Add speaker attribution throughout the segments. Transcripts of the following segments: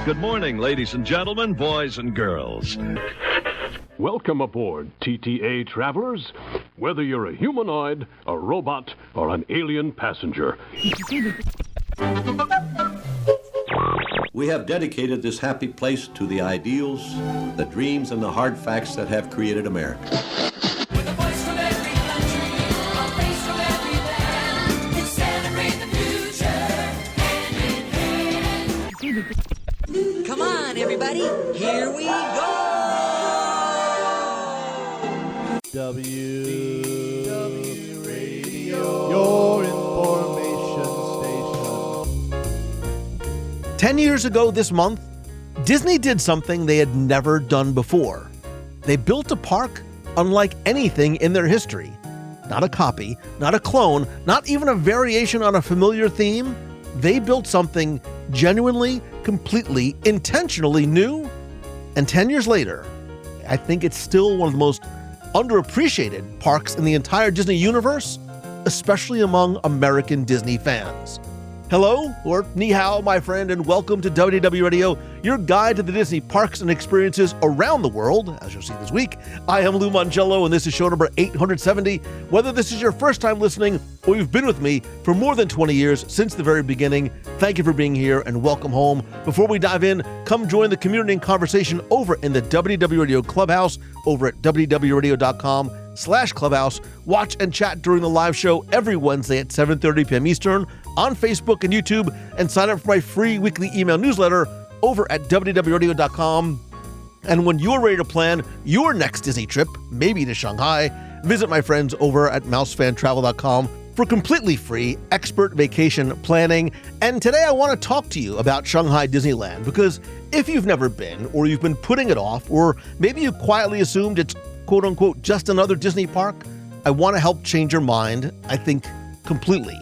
Speaker 1: Good morning, ladies and gentlemen, boys and girls.
Speaker 2: Welcome aboard, TTA travelers. Whether you're a humanoid, a robot, or an alien passenger.
Speaker 3: We have dedicated this happy place to the ideals, the dreams, and the hard facts that have created America.
Speaker 4: With a voice from every country, a face from every land, let's celebrate the future, hand in hand.
Speaker 5: Come on, everybody, here we go!
Speaker 6: WW Radio, your information station.
Speaker 7: 10 years ago this month, Disney did something they had never done before. They built a park unlike anything in their history. Not a copy, not a clone, not even a variation on a familiar theme. They built something genuinely, completely, intentionally new. And 10 years later, I think it's still one of the most underappreciated parks in the entire Disney universe, especially among American Disney fans. Hello, or ni hao, my friend, and welcome to WDW Radio, your guide to the Disney parks and experiences around the world, as you'll see this week. I am Lou Mongello, and this is show number 870. Whether this is your first time listening, or you've been with me for more than 20 years since the very beginning, thank you for being here and welcome home. Before we dive in, come join the community and conversation over in the WDW Radio Clubhouse over at www.radio.com/clubhouse. Watch and chat during the live show every Wednesday at 7:30 p.m. Eastern on Facebook and YouTube, and sign up for my free weekly email newsletter over at www.radio.com. And when you're ready to plan your next Disney trip, maybe to Shanghai, visit my friends over at mousefantravel.com for completely free expert vacation planning. And today I want to talk to you about Shanghai Disneyland, because if you've never been, or you've been putting it off, or maybe you quietly assumed it's quote unquote just another Disney park, I want to help change your mind, I think, completely.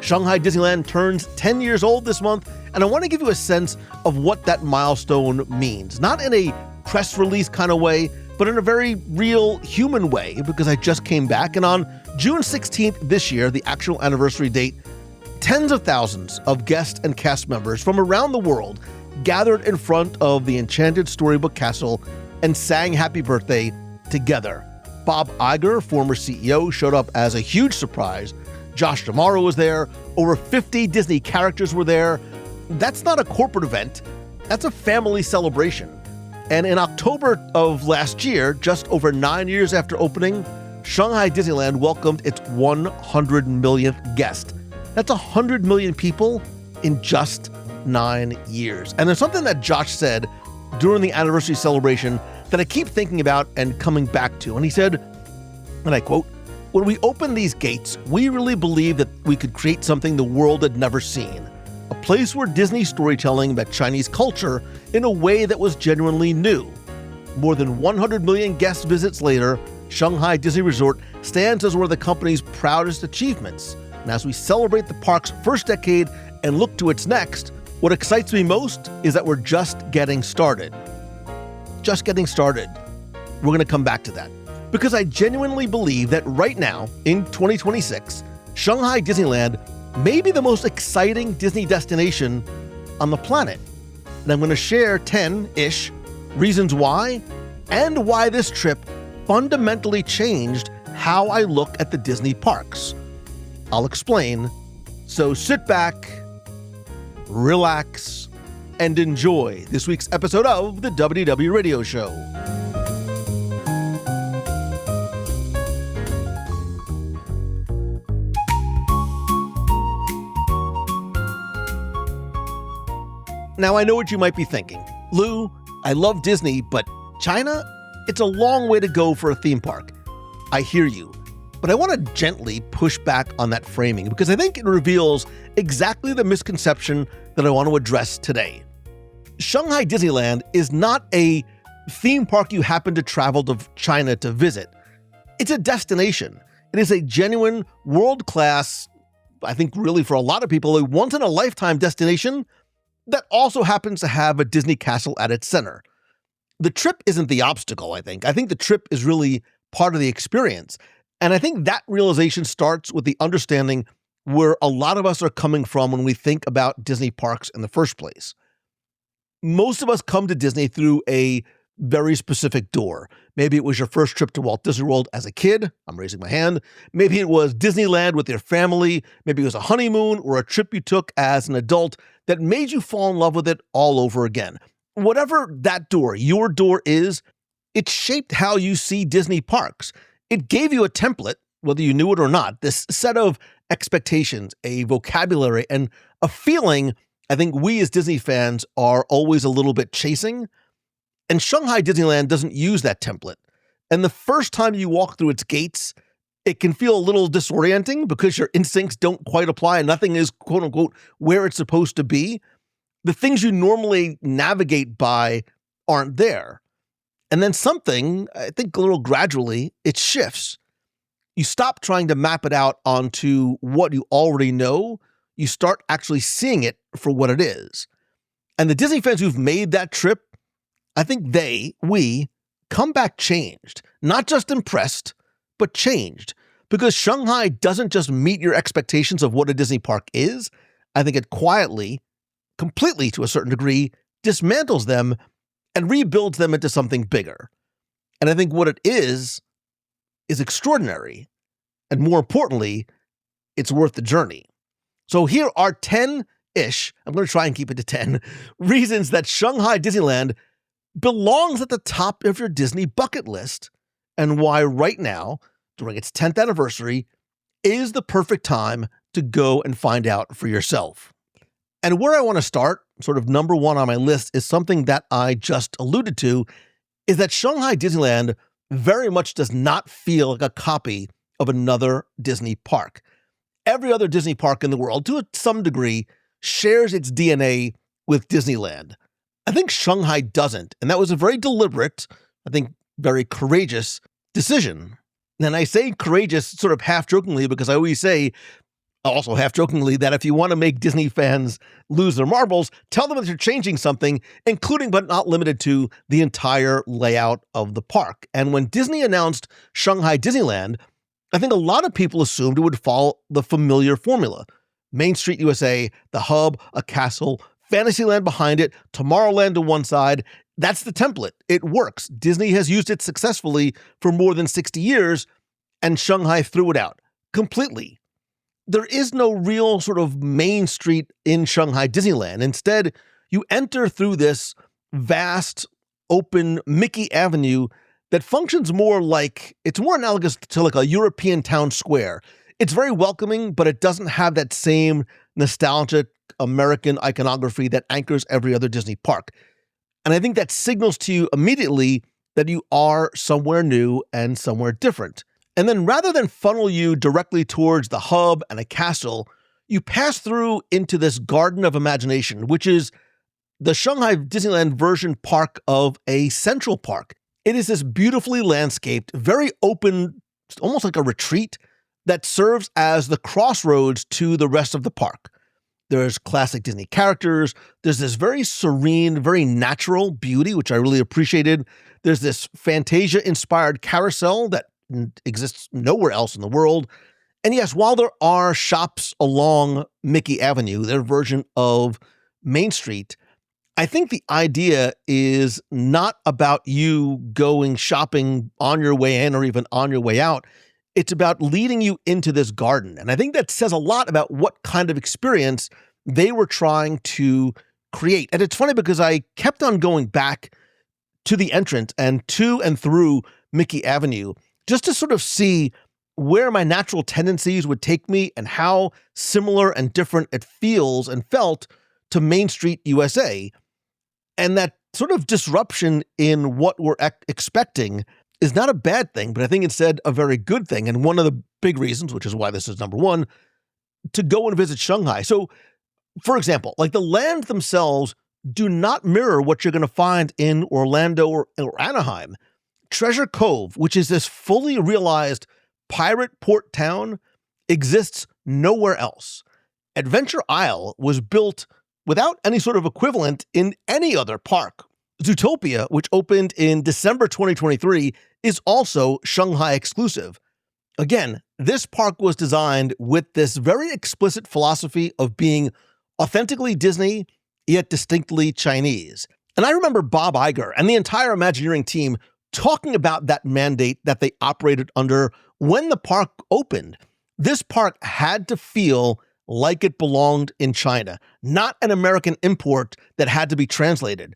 Speaker 7: Shanghai Disneyland turns 10 years old this month, and I want to give you a sense of what that milestone means. Not in a press release kind of way, but in a very real human way, because I just came back, and on June 16th this year, the actual anniversary date, tens of thousands of guest and cast members from around the world gathered in front of the Enchanted Storybook Castle and sang Happy Birthday together. Bob Iger, former CEO, showed up as a huge surprise. Josh D'Amaro was there. Over 50 Disney characters were there. That's not a corporate event. That's a family celebration. And in October of last year, just over 9 years after opening, Shanghai Disneyland welcomed its 100 millionth guest. That's 100 million people in just 9 years. And there's something that Josh said during the anniversary celebration that I keep thinking about and coming back to. And he said, and I quote, "When we opened these gates, we really believed that we could create something the world had never seen. A place where Disney storytelling met Chinese culture in a way that was genuinely new. More than 100 million guest visits later, Shanghai Disney Resort stands as one of the company's proudest achievements. And as we celebrate the park's first decade and look to its next, what excites me most is that we're just getting started." Just getting started. We're going to come back to that, because I genuinely believe that right now, in 2026, Shanghai Disneyland may be the most exciting Disney destination on the planet. And I'm going to share 10-ish reasons why, and why this trip fundamentally changed how I look at the Disney parks. I'll explain, so sit back, relax, and enjoy this week's episode of the WDW Radio Show. Now, I know what you might be thinking. Lou, I love Disney, but China? It's a long way to go for a theme park. I hear you, but I want to gently push back on that framing, because I think it reveals exactly the misconception that I want to address today. Shanghai Disneyland is not a theme park you happen to travel to China to visit. It's a destination. It is a genuine, world-class, I think really for a lot of people, a once-in-a-lifetime destination that also happens to have a Disney castle at its center. The trip isn't the obstacle, I think. I think the trip is really part of the experience. And I think that realization starts with the understanding where a lot of us are coming from when we think about Disney parks in the first place. Most of us come to Disney through a very specific door. Maybe it was your first trip to Walt Disney World as a kid. I'm raising my hand. Maybe it was Disneyland with your family. Maybe it was a honeymoon or a trip you took as an adult that made you fall in love with it all over again. Whatever that door, your door is, it shaped how you see Disney parks. It gave you a template, whether you knew it or not, this set of expectations, a vocabulary, and a feeling I think we as Disney fans are always a little bit chasing. And Shanghai Disneyland doesn't use that template. And the first time you walk through its gates, it can feel a little disorienting because your instincts don't quite apply and nothing is, quote unquote, where it's supposed to be. The things you normally navigate by aren't there. And then something, I think a little gradually, it shifts. You stop trying to map it out onto what you already know. You start actually seeing it for what it is. And the Disney fans who've made that trip, I think we come back changed, not just impressed, but changed. Because Shanghai doesn't just meet your expectations of what a Disney park is. I think it quietly, completely to a certain degree, dismantles them and rebuilds them into something bigger. And I think what it is extraordinary. And more importantly, it's worth the journey. So here are 10-ish, I'm going to try and keep it to 10, reasons that Shanghai Disneyland belongs at the top of your Disney bucket list, and why right now, during its 10th anniversary, is the perfect time to go and find out for yourself. And where I want to start, sort of number one on my list, is something that I just alluded to, is that Shanghai Disneyland very much does not feel like a copy of another Disney park. Every other Disney park in the world, to some degree, shares its DNA with Disneyland. I think Shanghai doesn't, and that was a very deliberate, I think very courageous decision. And I say courageous sort of half-jokingly because I always say, also half-jokingly, that if you want to make Disney fans lose their marbles, tell them that you're changing something, including but not limited to the entire layout of the park. And when Disney announced Shanghai Disneyland, I think a lot of people assumed it would follow the familiar formula. Main Street USA, the hub, a castle, Fantasyland behind it, Tomorrowland to one side. That's the template. It works. Disney has used it successfully for more than 60 years, and Shanghai threw it out completely. There is no real sort of Main Street in Shanghai Disneyland. Instead, you enter through this vast, open Mickey Avenue that functions more like, it's more analogous to like a European town square. It's very welcoming, but it doesn't have that same nostalgic American iconography that anchors every other Disney park. And I think that signals to you immediately that you are somewhere new and somewhere different. And then rather than funnel you directly towards the hub and a castle, you pass through into this garden of imagination, which is the Shanghai Disneyland version park of a central park. It is this beautifully landscaped, very open, almost like a retreat that serves as the crossroads to the rest of the park. There's classic Disney characters. There's this very serene, very natural beauty, which I really appreciated. There's this Fantasia-inspired carousel that exists nowhere else in the world. And yes, while there are shops along Mickey Avenue, their version of Main Street, I think the idea is not about you going shopping on your way in or even on your way out. It's about leading you into this garden. And I think that says a lot about what kind of experience they were trying to create. And it's funny because I kept on going back to the entrance and to and through Mickey Avenue just to sort of see where my natural tendencies would take me and how similar and different it feels and felt to Main Street USA. And that sort of disruption in what we're expecting is not a bad thing, but I think instead a very good thing. And one of the big reasons, which is why this is number one, to go and visit Shanghai. So, for example, like the lands themselves do not mirror what you're going to find in Orlando or Anaheim. Treasure Cove, which is this fully realized pirate port town, exists nowhere else. Adventure Isle was built without any sort of equivalent in any other park. Zootopia, which opened in December 2023, is also Shanghai exclusive. Again, this park was designed with this very explicit philosophy of being authentically Disney, yet distinctly Chinese. And I remember Bob Iger and the entire Imagineering team talking about that mandate that they operated under when the park opened. This park had to feel like it belonged in China, not an American import that had to be translated.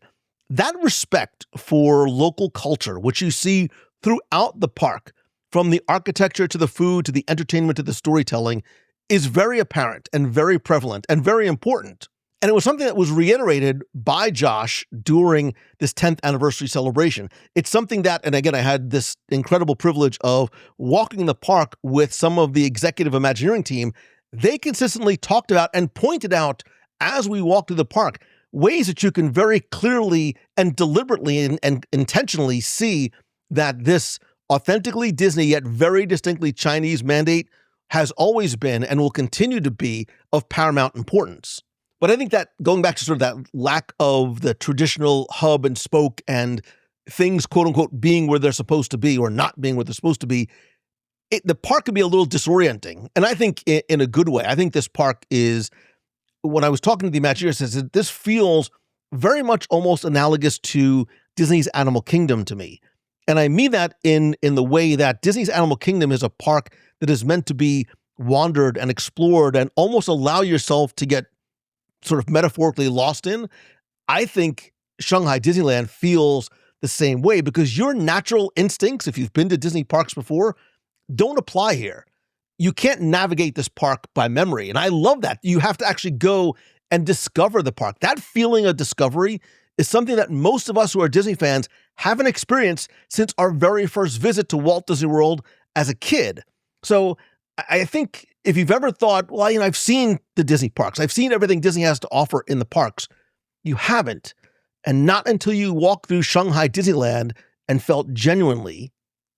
Speaker 7: That respect for local culture, which you see throughout the park, from the architecture to the food to the entertainment to the storytelling, is very apparent and very prevalent and very important. And it was something that was reiterated by Josh during this 10th anniversary celebration. It's something that, and again, I had this incredible privilege of walking the park with some of the executive Imagineering team. They consistently talked about and pointed out as we walked through the park ways that you can very clearly and deliberately and intentionally see that this authentically Disney yet very distinctly Chinese mandate has always been and will continue to be of paramount importance. But I think that going back to sort of that lack of the traditional hub and spoke and things, quote unquote, being where they're supposed to be or not being where they're supposed to be, the park can be a little disorienting. And I think in a good way. I think this park is, when I was talking to the Imagineer, says that this feels very much almost analogous to Disney's Animal Kingdom to me. And I mean that in the way that Disney's Animal Kingdom is a park that is meant to be wandered and explored and almost allow yourself to get sort of metaphorically lost in. I think Shanghai Disneyland feels the same way because your natural instincts, if you've been to Disney parks before, don't apply here. You can't navigate this park by memory. And I love that. You have to actually go and discover the park. That feeling of discovery is something that most of us who are Disney fans haven't experienced since our very first visit to Walt Disney World as a kid. So I think if you've ever thought, well, I've seen the Disney parks, I've seen everything Disney has to offer in the parks, you haven't. And not until you walk through Shanghai Disneyland and felt genuinely,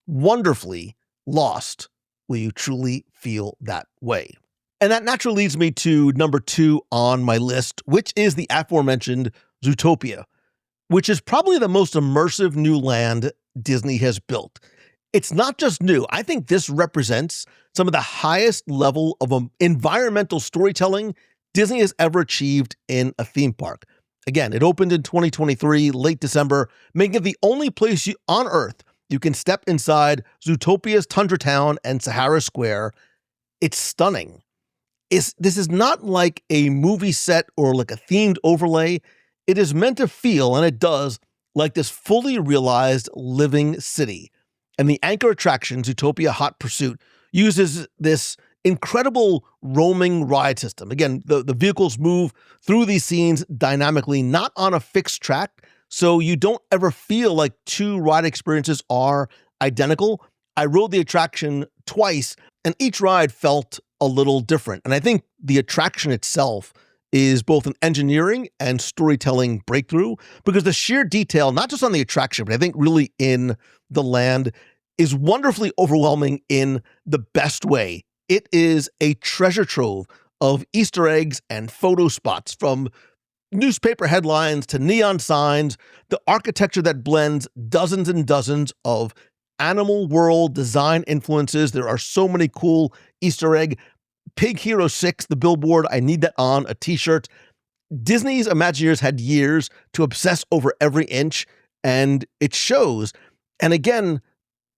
Speaker 7: wonderfully lost will you truly feel that way. And that naturally leads me to number 2 on my list, which is the aforementioned Zootopia, which is probably the most immersive new land Disney has built. It's not just new. I think this represents some of the highest level of environmental storytelling Disney has ever achieved in a theme park. Again, it opened in 2023, late December, making it the only place on Earth you can step inside Zootopia's Tundra Town and Sahara Square. It's stunning. This is not like a movie set or like a themed overlay. It is meant to feel, and it does, like this fully realized living city. And the anchor attraction, Zootopia Hot Pursuit, uses this incredible roaming ride system. Again, the vehicles move through these scenes dynamically, not on a fixed track, so you don't ever feel like 2 ride experiences are identical. I rode the attraction twice, and each ride felt a little different. And I think the attraction itself is both an engineering and storytelling breakthrough because the sheer detail, not just on the attraction, but I think really in the land, is wonderfully overwhelming in the best way. It is a treasure trove of Easter eggs and photo spots, from newspaper headlines to neon signs, the architecture that blends dozens and dozens of animal world design influences. There are so many cool Easter egg. Pig Hero 6, the billboard, I need that on a t-shirt. Disney's Imagineers had years to obsess over every inch, and it shows. And again,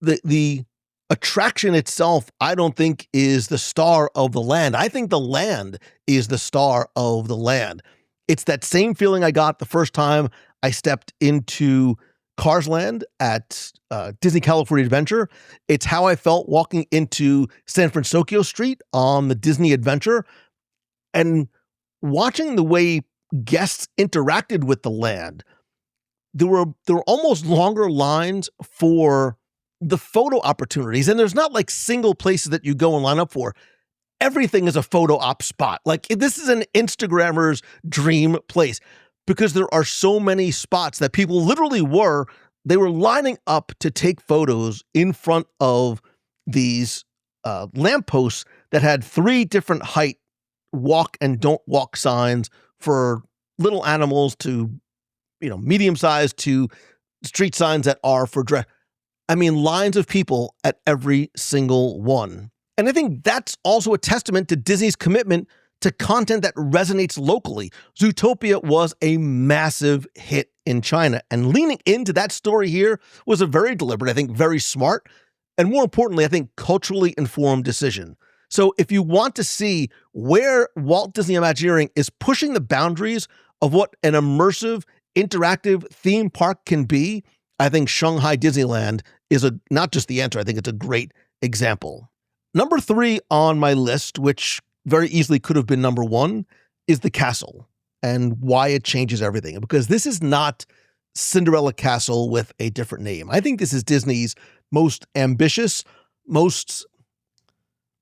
Speaker 7: the attraction itself, I don't think is the star of the land. I think the land is the star of the land. It's that same feeling I got the first time I stepped into Cars Land at Disney California Adventure. It's how I felt walking into San Francisco Street on the Disney Adventure and watching the way guests interacted with the land. There were almost longer lines for the photo opportunities, and there's not like single places that you go and line up for. Everything is a photo op spot. Like, this is an Instagrammer's dream place because there are so many spots that people literally were lining up to take photos in front of these lampposts that had 3 different height walk and don't walk signs for little animals to, medium sized to street signs that are for dress. I mean, lines of people at every single one. And I think that's also a testament to Disney's commitment to content that resonates locally. Zootopia was a massive hit in China, and leaning into that story here was a very deliberate, I think very smart, and more importantly, I think culturally informed decision. So if you want to see where Walt Disney Imagineering is pushing the boundaries of what an immersive, interactive theme park can be, I think Shanghai Disneyland is not just the answer, I think it's a great example. Number 3 on my list, which very easily could have been number 1, is the castle and why it changes everything. Because this is not Cinderella Castle with a different name. I think this is Disney's most ambitious, most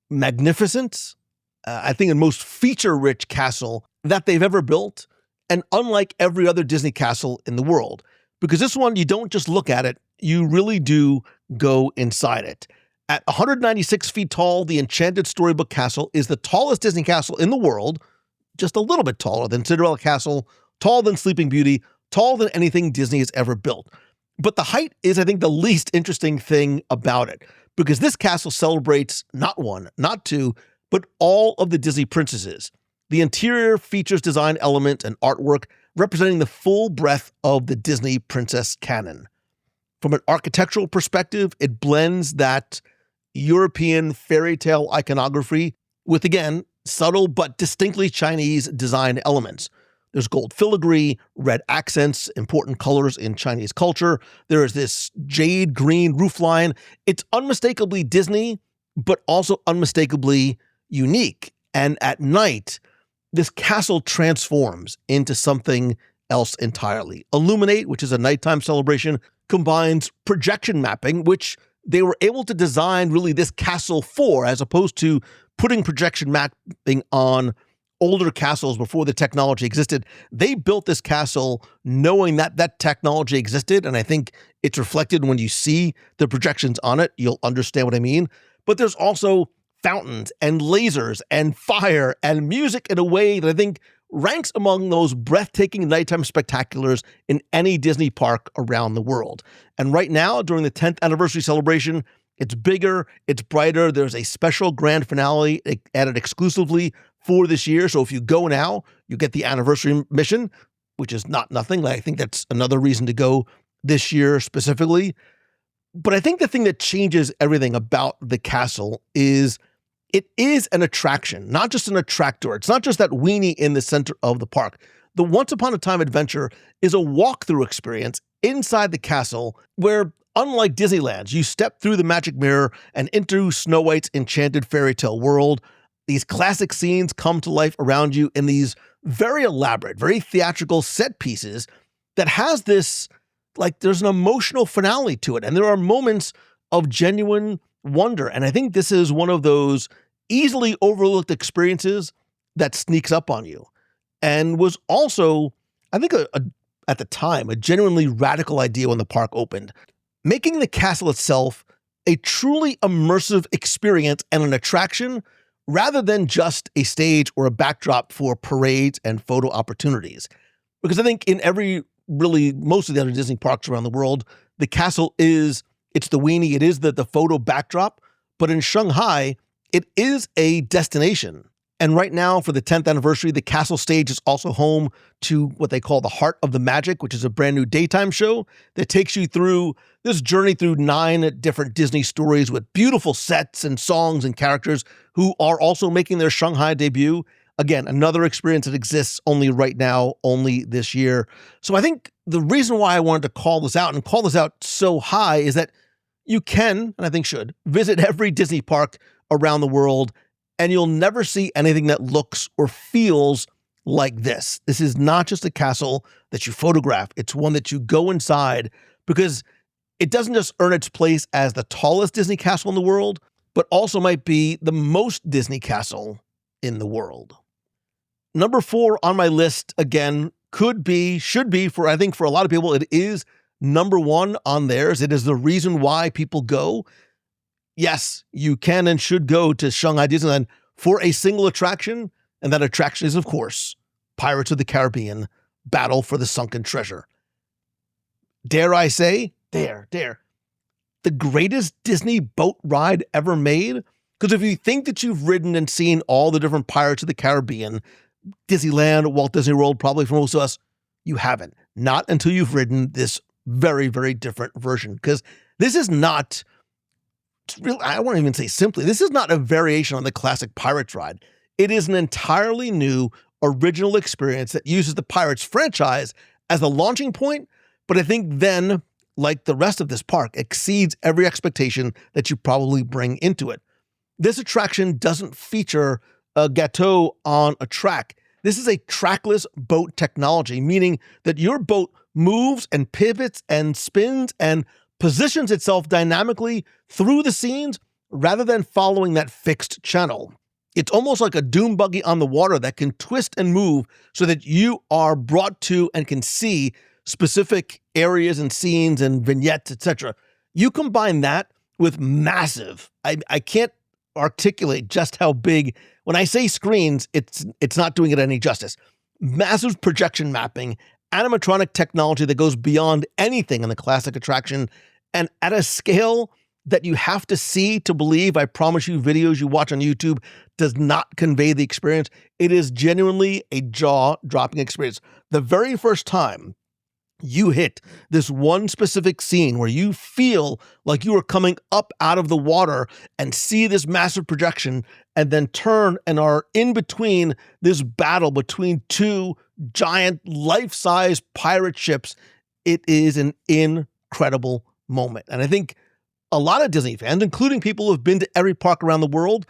Speaker 7: magnificent, I think, and most feature-rich castle that they've ever built, and unlike every other Disney castle in the world. Because this one, you don't just look at it, you really do go inside it. At 196 feet tall, the Enchanted Storybook Castle is the tallest Disney castle in the world, just a little bit taller than Cinderella Castle, taller than Sleeping Beauty, taller than anything Disney has ever built. But the height is, I think, the least interesting thing about it, because this castle celebrates not 1, not 2, but all of the Disney princesses. The interior features design elements and artwork representing the full breadth of the Disney princess canon. From an architectural perspective, it blends that European fairy tale iconography with, again, subtle but distinctly Chinese design elements. There's gold filigree, red accents, important colors in Chinese culture. There is this jade green roofline. It's unmistakably Disney, but also unmistakably unique. And at night, this castle transforms into something else entirely. Illuminate, which is a nighttime celebration, combines projection mapping, which they were able to design really this castle for, as opposed to putting projection mapping on older castles before the technology existed. They built this castle knowing that that technology existed, and I think it's reflected when you see the projections on it. You'll understand what I mean. But there's also fountains and lasers and fire and music in a way that I think ranks among those breathtaking nighttime spectaculars in any Disney park around the world. And right now, during the 10th anniversary celebration, it's bigger, it's brighter. There's a special grand finale added exclusively for this year. So if you go now, you get the anniversary mission, which is not nothing. I think that's another reason to go this year specifically. But I think the thing that changes everything about the castle is it is an attraction, not just an attractor. It's not just that weenie in the center of the park. The Once Upon a Time Adventure is a walkthrough experience inside the castle where, unlike Disneyland, you step through the magic mirror and into Snow White's enchanted fairy tale world. These classic scenes come to life around you in these very elaborate, very theatrical set pieces that has this, like, there's an emotional finale to it. And there are moments of genuine wonder. And I think this is one of those easily overlooked experiences that sneaks up on you, and was also, I think, at the time, a genuinely radical idea when the park opened, making the castle itself a truly immersive experience and an attraction rather than just a stage or a backdrop for parades and photo opportunities. Because I think in most of the other Disney parks around the world, the castle it's the weenie, it is the photo backdrop, but in Shanghai, it is a destination. And right now, for the 10th anniversary, the castle stage is also home to what they call the Heart of the Magic, which is a brand new daytime show that takes you through this journey through 9 different Disney stories with beautiful sets and songs and characters who are also making their Shanghai debut. Again, another experience that exists only right now, only this year. So I think the reason why I wanted to call this out and call this out so high is that you can, and I think should, visit every Disney park around the world, and you'll never see anything that looks or feels like this. This is not just a castle that you photograph. It's one that you go inside, because it doesn't just earn its place as the tallest Disney castle in the world, but also might be the most Disney castle in the world. Number 4 on my list, again, should be, I think for a lot of people, it is number 1 on theirs. It is the reason why people go. Yes, you can and should go to Shanghai Disneyland for a single attraction, and that attraction is, of course, Pirates of the Caribbean, Battle for the Sunken Treasure. Dare I say, the greatest Disney boat ride ever made? Because if you think that you've ridden and seen all the different Pirates of the Caribbean, Disneyland, Walt Disney World, probably for most of us, you haven't. Not until you've ridden this very, very different version. Because this is not, I won't even say simply, this is not a variation on the classic Pirates ride. It is an entirely new, original experience that uses the Pirates franchise as a launching point, but I think then, like the rest of this park, exceeds every expectation that you probably bring into it. This attraction doesn't feature a gâteau on a track. This is a trackless boat technology, meaning that your boat moves and pivots and spins and positions itself dynamically through the scenes rather than following that fixed channel. It's almost like a dune buggy on the water that can twist and move so that you are brought to and can see specific areas and scenes and vignettes, etc. You combine that with massive, I can't articulate just how big, when I say screens, it's not doing it any justice. Massive projection mapping, animatronic technology that goes beyond anything in the classic attraction, and at a scale that you have to see to believe. I promise you, videos you watch on YouTube does not convey the experience. It is genuinely a jaw-dropping experience. The very first time you hit this one specific scene where you feel like you are coming up out of the water and see this massive projection and then turn and are in between this battle between two giant life-size pirate ships, it is an incredible moment. And I think a lot of Disney fans, including people who have been to every park around the world,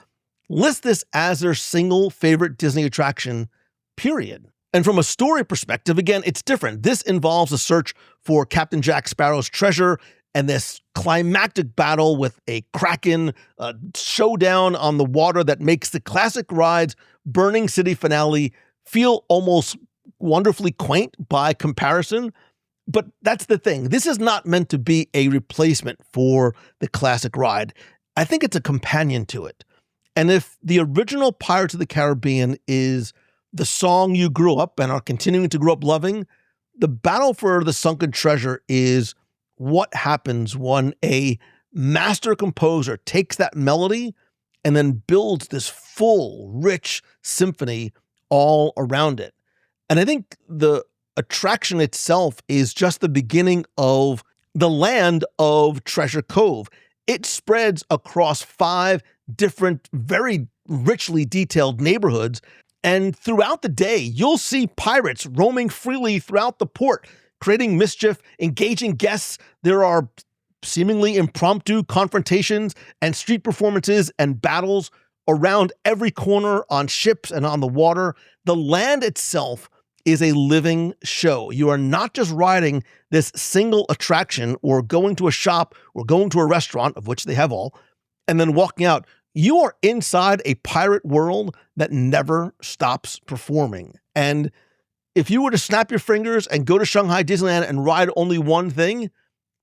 Speaker 7: list this as their single favorite Disney attraction, period. And from a story perspective, again, it's different. This involves a search for Captain Jack Sparrow's treasure and this climactic battle with a kraken, a showdown on the water that makes the classic ride's Burning City finale feel almost wonderfully quaint by comparison. But that's the thing. This is not meant to be a replacement for the classic ride. I think it's a companion to it. And if the original Pirates of the Caribbean is the song you grew up and are continuing to grow up loving, the Battle for the Sunken Treasure is what happens when a master composer takes that melody and then builds this full, rich symphony all around it. And I think the attraction itself is just the beginning of the land of Treasure Cove. It spreads across 5 different, very richly detailed neighborhoods. And throughout the day, you'll see pirates roaming freely throughout the port, creating mischief, engaging guests. There are seemingly impromptu confrontations and street performances and battles around every corner on ships and on the water. The land itself is a living show. You are not just riding this single attraction or going to a shop or going to a restaurant, of which they have all, and then walking out. You are inside a pirate world that never stops performing. And if you were to snap your fingers and go to Shanghai Disneyland and ride only one thing,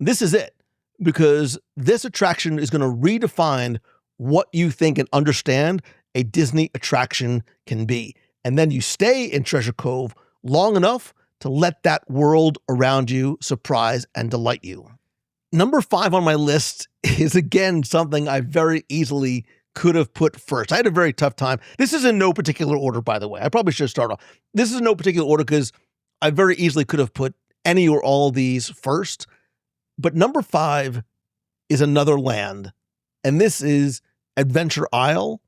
Speaker 7: this is it. Because this attraction is going to redefine what you think and understand a Disney attraction can be. And then you stay in Treasure Cove long enough to let that world around you surprise and delight you. Number 5 on my list is, again, something I very easily could have put first. I had a very tough time. This is in no particular order, by the way. I probably should start off. This is in no particular order because I very easily could have put any or all of these first. But number 5 is another land, and this is Adventure Isle.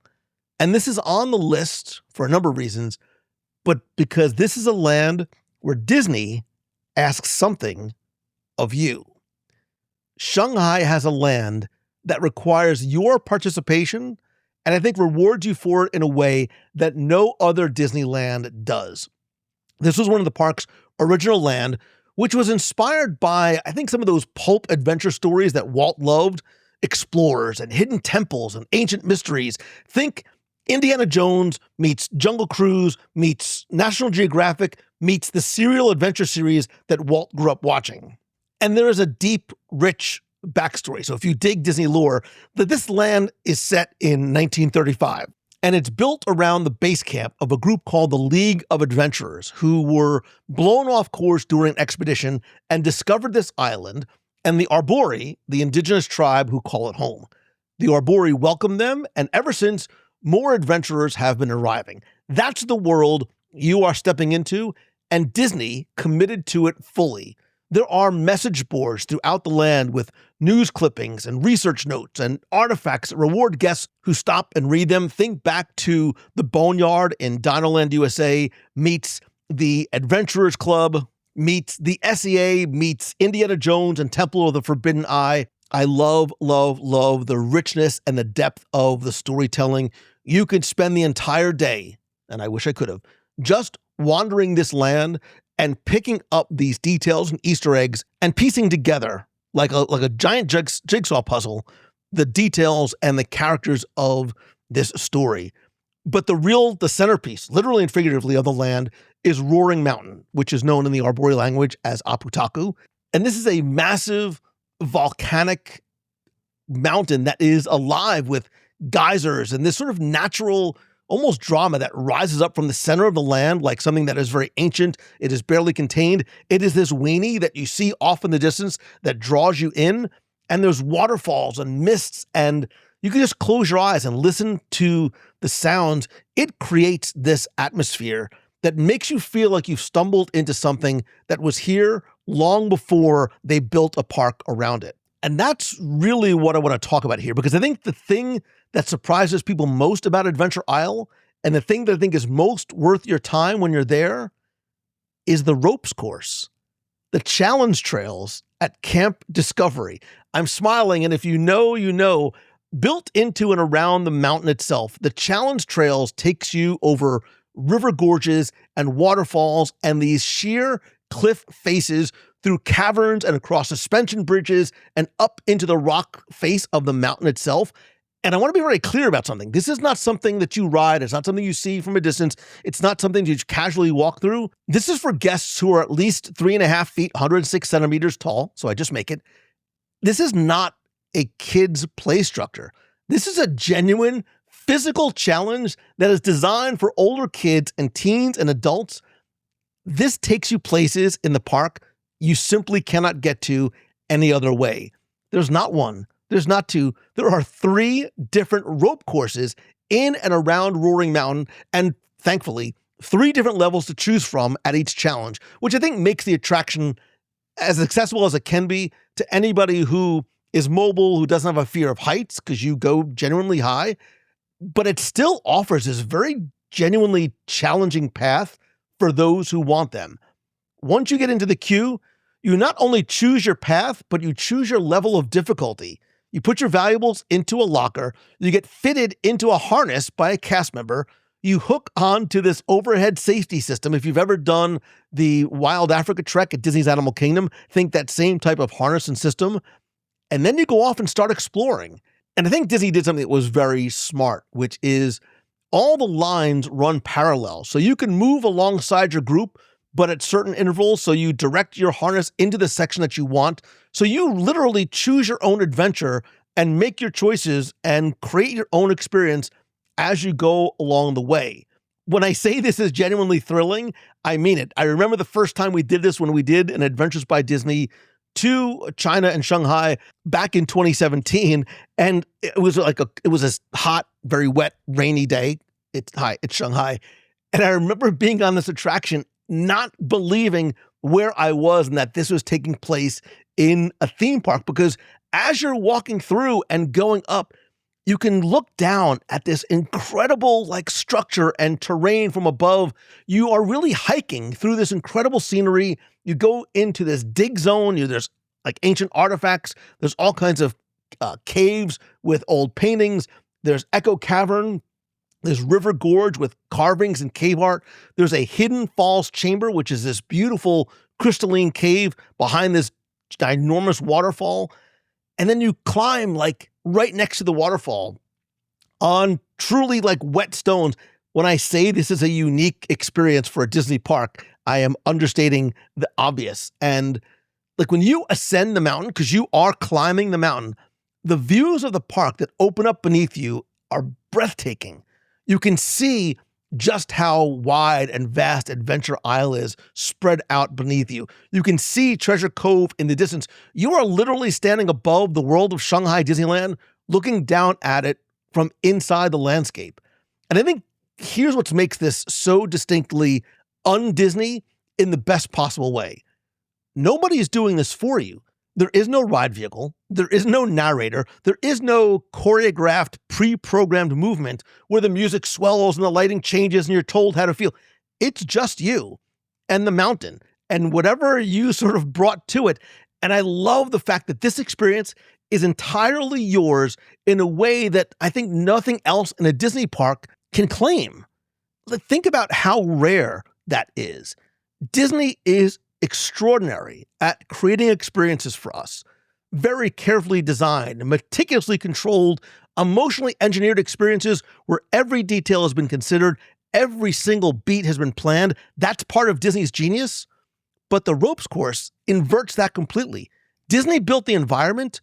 Speaker 7: And this is on the list for a number of reasons, but because this is a land where Disney asks something of you. Shanghai has a land that requires your participation, and I think rewards you for it in a way that no other Disneyland does. This was one of the park's original land, which was inspired by, I think, some of those pulp adventure stories that Walt loved, explorers and hidden temples and ancient mysteries. Think Indiana Jones meets Jungle Cruise meets National Geographic meets the serial adventure series that Walt grew up watching. And there is a deep, rich backstory. So if you dig Disney lore, that this land is set in 1935, and it's built around the base camp of a group called the League of Adventurers, who were blown off course during an expedition and discovered this island and the Arbori, the indigenous tribe who call it home. The Arbori welcome them, and ever since, more adventurers have been arriving. That's the world you are stepping into, and Disney committed to it fully. There are message boards throughout the land with news clippings and research notes and artifacts that reward guests who stop and read them. Think back to the Boneyard in Dinoland, USA, meets the Adventurers Club, meets the SEA, meets Indiana Jones and Temple of the Forbidden Eye. I love, love, love the richness and the depth of the storytelling. You could spend the entire day, and I wish I could have, just wandering this land and picking up these details and Easter eggs and piecing together like a giant jigsaw puzzle, the details and the characters of this story. But the centerpiece, literally and figuratively, of the land is Roaring Mountain, which is known in the Arbori language as Aputaku. And this is a massive volcanic mountain that is alive with geysers and this sort of natural, almost drama that rises up from the center of the land like something that is very ancient. It is barely contained. It is this weenie that you see off in the distance that draws you in. And there's waterfalls and mists, and you can just close your eyes and listen to the sounds. It creates this atmosphere that makes you feel like you've stumbled into something that was here long before they built a park around it. And that's really what I want to talk about here, because I think the thing that surprises people most about Adventure Isle, and the thing that I think is most worth your time when you're there, is the ropes course, the challenge trails at Camp Discovery. I'm smiling, and if you know, you know, built into and around the mountain itself, the challenge trails takes you over river gorges and waterfalls and these sheer cliff faces through caverns and across suspension bridges and up into the rock face of the mountain itself. And I want to be very clear about something. This is not something that you ride. It's not something you see from a distance. It's not something you casually walk through. This is for guests who are at least 3.5 feet, 106 centimeters tall. So I just make it. This is not a kid's play structure. This is a genuine physical challenge that is designed for older kids and teens and adults. This takes you places in the park you simply cannot get to any other way. There's not one. There's not two. There are 3 different rope courses in and around Roaring Mountain, and thankfully, 3 different levels to choose from at each challenge, which I think makes the attraction as accessible as it can be to anybody who is mobile, who doesn't have a fear of heights, because you go genuinely high, but it still offers this very genuinely challenging path for those who want them. Once you get into the queue, you not only choose your path, but you choose your level of difficulty. You put your valuables into a locker, you get fitted into a harness by a cast member, you hook onto this overhead safety system. If you've ever done the Wild Africa Trek at Disney's Animal Kingdom, think that same type of harness and system, and then you go off and start exploring. And I think Disney did something that was very smart, which is all the lines run parallel. So you can move alongside your group, but at certain intervals, so you direct your harness into the section that you want. So you literally choose your own adventure and make your choices and create your own experience as you go along the way. When I say this is genuinely thrilling, I mean it. I remember the first time we did this when we did an Adventures by Disney to China and Shanghai back in 2017. And it was a hot, very wet, rainy day. It's Shanghai. And I remember being on this attraction, not believing where I was and that this was taking place in a theme park, because as you're walking through and going up, you can look down at this incredible structure and terrain from above. You are really hiking through this incredible scenery. You go into this dig zone. There's ancient artifacts. There's all kinds of caves with old paintings. There's Echo Cavern. There's River Gorge with carvings and cave art. There's a Hidden Falls Chamber, which is this beautiful crystalline cave behind this ginormous waterfall. And then you climb right next to the waterfall on truly wet stones. When I say this is a unique experience for a Disney park, I am understating the obvious. And when you ascend the mountain, because you are climbing the mountain, the views of the park that open up beneath you are breathtaking. You can see just how wide and vast Adventure Isle is spread out beneath you. You can see Treasure Cove in the distance. You are literally standing above the world of Shanghai Disneyland, looking down at it from inside the landscape. And I think here's what makes this so distinctly un-Disney in the best possible way. Nobody is doing this for you. There is no ride vehicle. There is no narrator. There is no choreographed, pre-programmed movement where the music swells and the lighting changes and you're told how to feel. It's just you and the mountain and whatever you sort of brought to it. And I love the fact that this experience is entirely yours in a way that I think nothing else in a Disney park can claim. Think about how rare that is. Disney is extraordinary at creating experiences for us. Very carefully designed, meticulously controlled, emotionally engineered experiences where every detail has been considered, every single beat has been planned. That's part of Disney's genius. But the ropes course inverts that completely. Disney built the environment.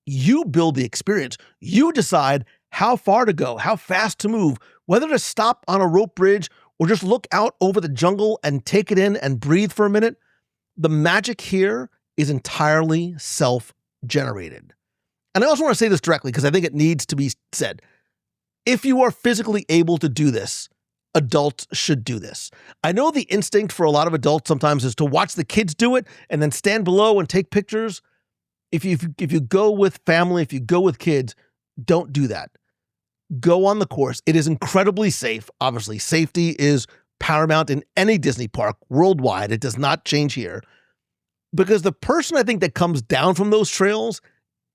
Speaker 7: You build the experience. You decide how far to go, how fast to move, whether to stop on a rope bridge or just look out over the jungle and take it in and breathe for a minute. The magic here is entirely self-generated. And I also want to say this directly because I think it needs to be said. If you are physically able to do this, adults should do this. I know the instinct for a lot of adults sometimes is to watch the kids do it and then stand below and take pictures. If you go with family, if you go with kids, don't do that. Go on the course. It is incredibly safe. Obviously, safety is paramount in any Disney park worldwide. It does not change here. Because the person I think that comes down from those trails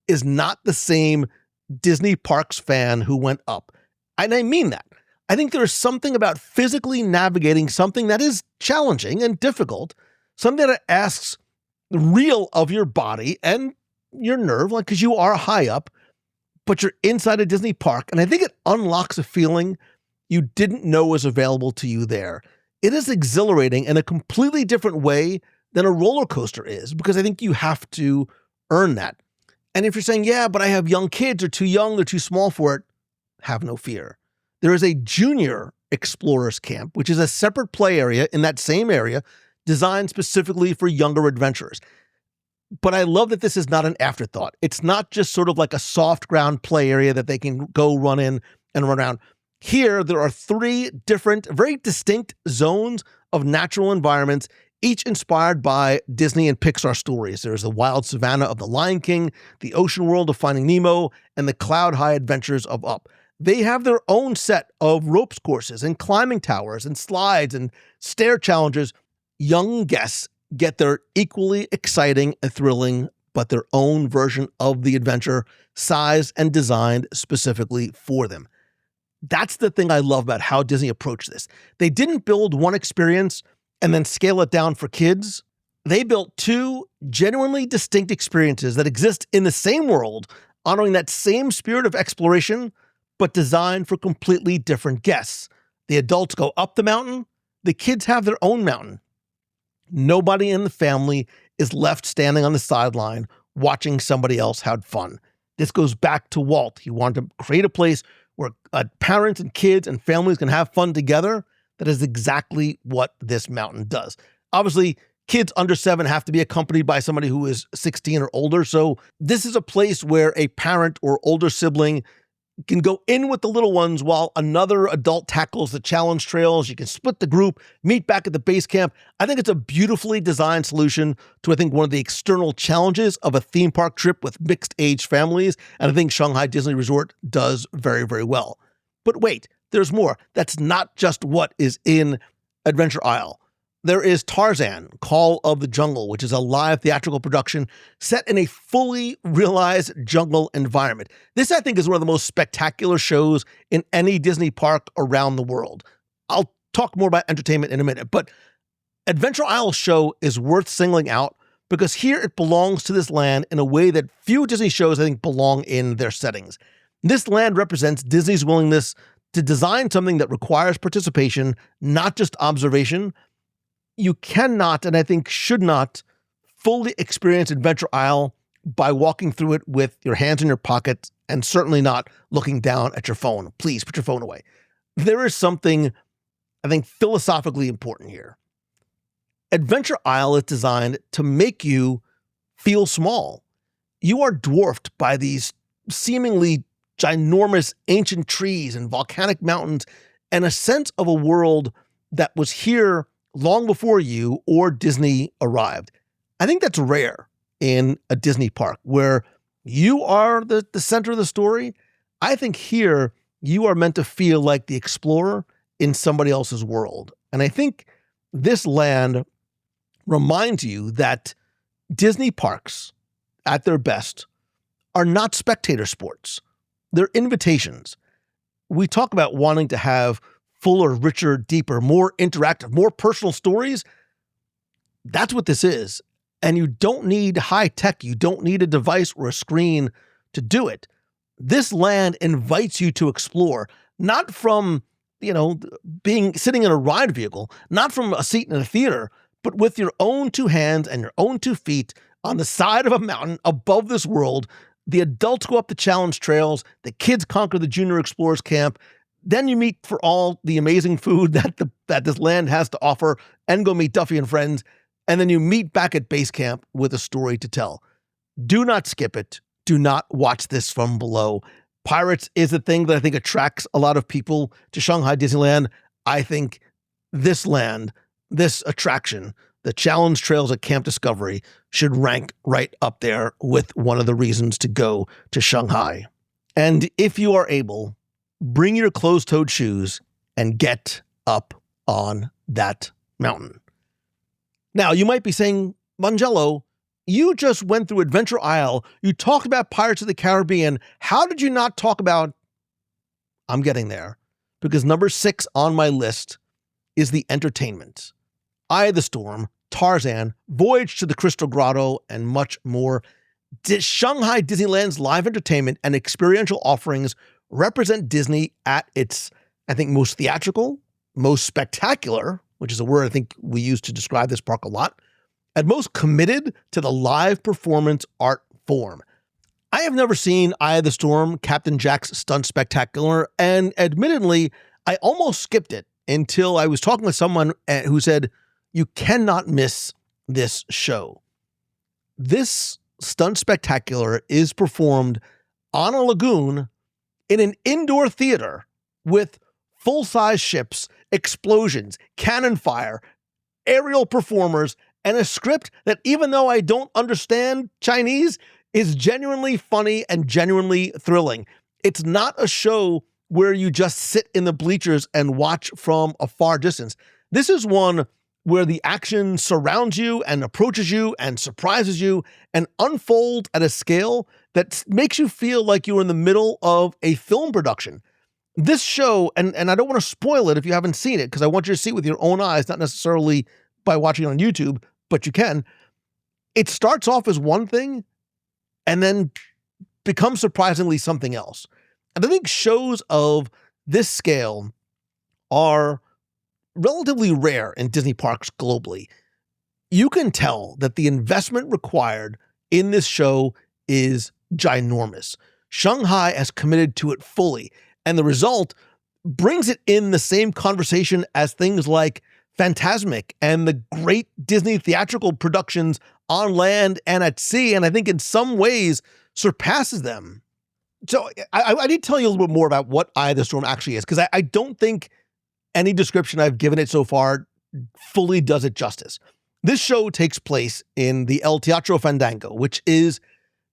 Speaker 7: is not the same Disney parks fan who went up. And I mean that. I think there is something about physically navigating something that is challenging and difficult, something that asks real of your body and your nerve, like because you are high up, but you're inside a Disney park. And I think it unlocks a feeling you didn't know was available to you there. It is exhilarating in a completely different way than a roller coaster is, because I think you have to earn that. And if you're saying, yeah, but I have young kids, they're too young, they're too small for it, have no fear. There is a junior explorers camp, which is a separate play area in that same area designed specifically for younger adventurers. But I love that this is not an afterthought. It's not just sort of like a soft ground play area that they can go run in and run around. Here, there are 3 different, very distinct zones of natural environments, each inspired by Disney and Pixar stories. There's the wild savanna of The Lion King, the ocean world of Finding Nemo, and the cloud-high adventures of Up. They have their own set of ropes courses and climbing towers and slides and stair challenges. Young guests get their equally exciting and thrilling, but their own version of the adventure, sized and designed specifically for them. That's the thing I love about how Disney approached this. They didn't build one experience and then scale it down for kids. They built 2 genuinely distinct experiences that exist in the same world, honoring that same spirit of exploration, but designed for completely different guests. The adults go up the mountain. The kids have their own mountain. Nobody in the family is left standing on the sideline watching somebody else have fun. This goes back to Walt. He wanted to create a place where parents and kids and families can have fun together. That is exactly what this mountain does. Obviously, kids under 7 have to be accompanied by somebody who is 16 or older. So this is a place where a parent or older sibling can go in with the little ones while another adult tackles the challenge trails. You can split the group, meet back at the base camp. I think it's a beautifully designed solution to, I think, one of the external challenges of a theme park trip with mixed age families. And I think Shanghai Disney Resort does very, very well. But wait, there's more. That's not just what is in Adventure Isle. There is Tarzan, Call of the Jungle, which is a live theatrical production set in a fully realized jungle environment. This, I think, is one of the most spectacular shows in any Disney park around the world. I'll talk more about entertainment in a minute, but Adventure Isle's show is worth singling out because here it belongs to this land in a way that few Disney shows, I think, belong in their settings. This land represents Disney's willingness to design something that requires participation, not just observation. You cannot, and I think should not, fully experience Adventure Isle by walking through it with your hands in your pockets and certainly not looking down at your phone. Please put your phone away. There is something I think, philosophically important here. Adventure Isle is designed to make you feel small. You are dwarfed by these seemingly ginormous ancient trees and volcanic mountains and a sense of a world that was here long before you or Disney arrived. I think that's rare in a Disney park where you are the center of the story. I think here you are meant to feel like the explorer in somebody else's world. And I think this land reminds you that Disney parks, at their best, are not spectator sports. They're invitations. We talk about wanting to have fuller, richer, deeper, more interactive, more personal stories. That's what this is. And you don't need high tech. You don't need a device or a screen to do it. This land invites you to explore, not from, sitting in a ride vehicle, not from a seat in a theater, but with your own two hands and your own 2 feet on the side of a mountain above this world. The adults go up the challenge trails. The kids conquer the Junior Explorers Camp. Then you meet for all the amazing food that this land has to offer and go meet Duffy and friends. And then you meet back at base camp with a story to tell. Do not skip it. Do not watch this from below. Pirates is a thing that I think attracts a lot of people to Shanghai Disneyland. I think this land, this attraction, the challenge trails at Camp Discovery should rank right up there with one of the reasons to go to Shanghai. And if you are able, bring your closed-toed shoes and get up on that mountain. Now, you might be saying, Mongello, you just went through Adventure Isle. You talked about Pirates of the Caribbean. How did you not talk about... I'm getting there. Because number 6 on my list is the entertainment. Eye of the Storm, Tarzan, Voyage to the Crystal Grotto, and much more. Shanghai Disneyland's live entertainment and experiential offerings represent Disney at its, I think, most theatrical, most spectacular, which is a word I think we use to describe this park a lot, and most committed to the live performance art form. I have never seen Eye of the Storm, Captain Jack's Stunt Spectacular, and admittedly, I almost skipped it until I was talking with someone who said, you cannot miss this show. This Stunt Spectacular is performed on a lagoon in an indoor theater with full-size ships, explosions, cannon fire, aerial performers, and a script that, even though I don't understand Chinese, is genuinely funny and genuinely thrilling. It's not a show where you just sit in the bleachers and watch from a far distance. This is one where the action surrounds you and approaches you and surprises you and unfolds at a scale that makes you feel like you're in the middle of a film production. This show, and I don't want to spoil it if you haven't seen it, because I want you to see it with your own eyes, not necessarily by watching it on YouTube, but you can. It starts off as one thing and then becomes surprisingly something else. And I think shows of this scale are relatively rare in Disney parks globally. You can tell that the investment required in this show is ginormous. Shanghai has committed to it fully, and the result brings it in the same conversation as things like Fantasmic and the great Disney theatrical productions on land and at sea, and I think in some ways surpasses them. So I need to tell you a little bit more about what Eye of the Storm actually is, because I don't think any description I've given it so far fully does it justice. This show takes place in the El Teatro Fandango, which is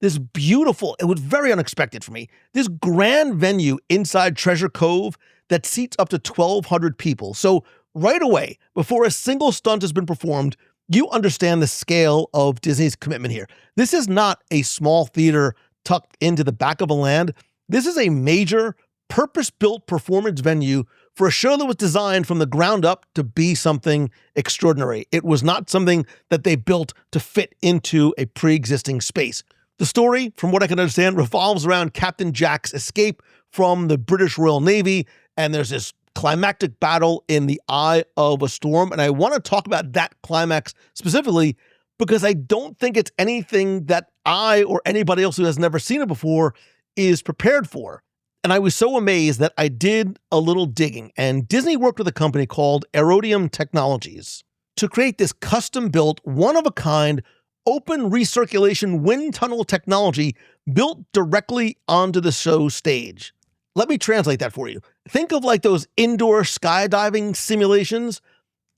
Speaker 7: this beautiful, it was very unexpected for me, this grand venue inside Treasure Cove that seats up to 1,200 people. So right away, before a single stunt has been performed, you understand the scale of Disney's commitment here. This is not a small theater tucked into the back of a land. This is a major, purpose-built performance venue for a show that was designed from the ground up to be something extraordinary. It was not something that they built to fit into a pre-existing space. The story, from what I can understand, revolves around Captain Jack's escape from the British Royal Navy, and there's this climactic battle in the Eye of a Storm, and I want to talk about that climax specifically because I don't think it's anything that I or anybody else who has never seen it before is prepared for. And I was so amazed that I did a little digging, and Disney worked with a company called Aerodium Technologies to create this custom-built, one-of-a-kind, open recirculation wind tunnel technology built directly onto the show stage. Let me translate that for you. Think of like those indoor skydiving simulations.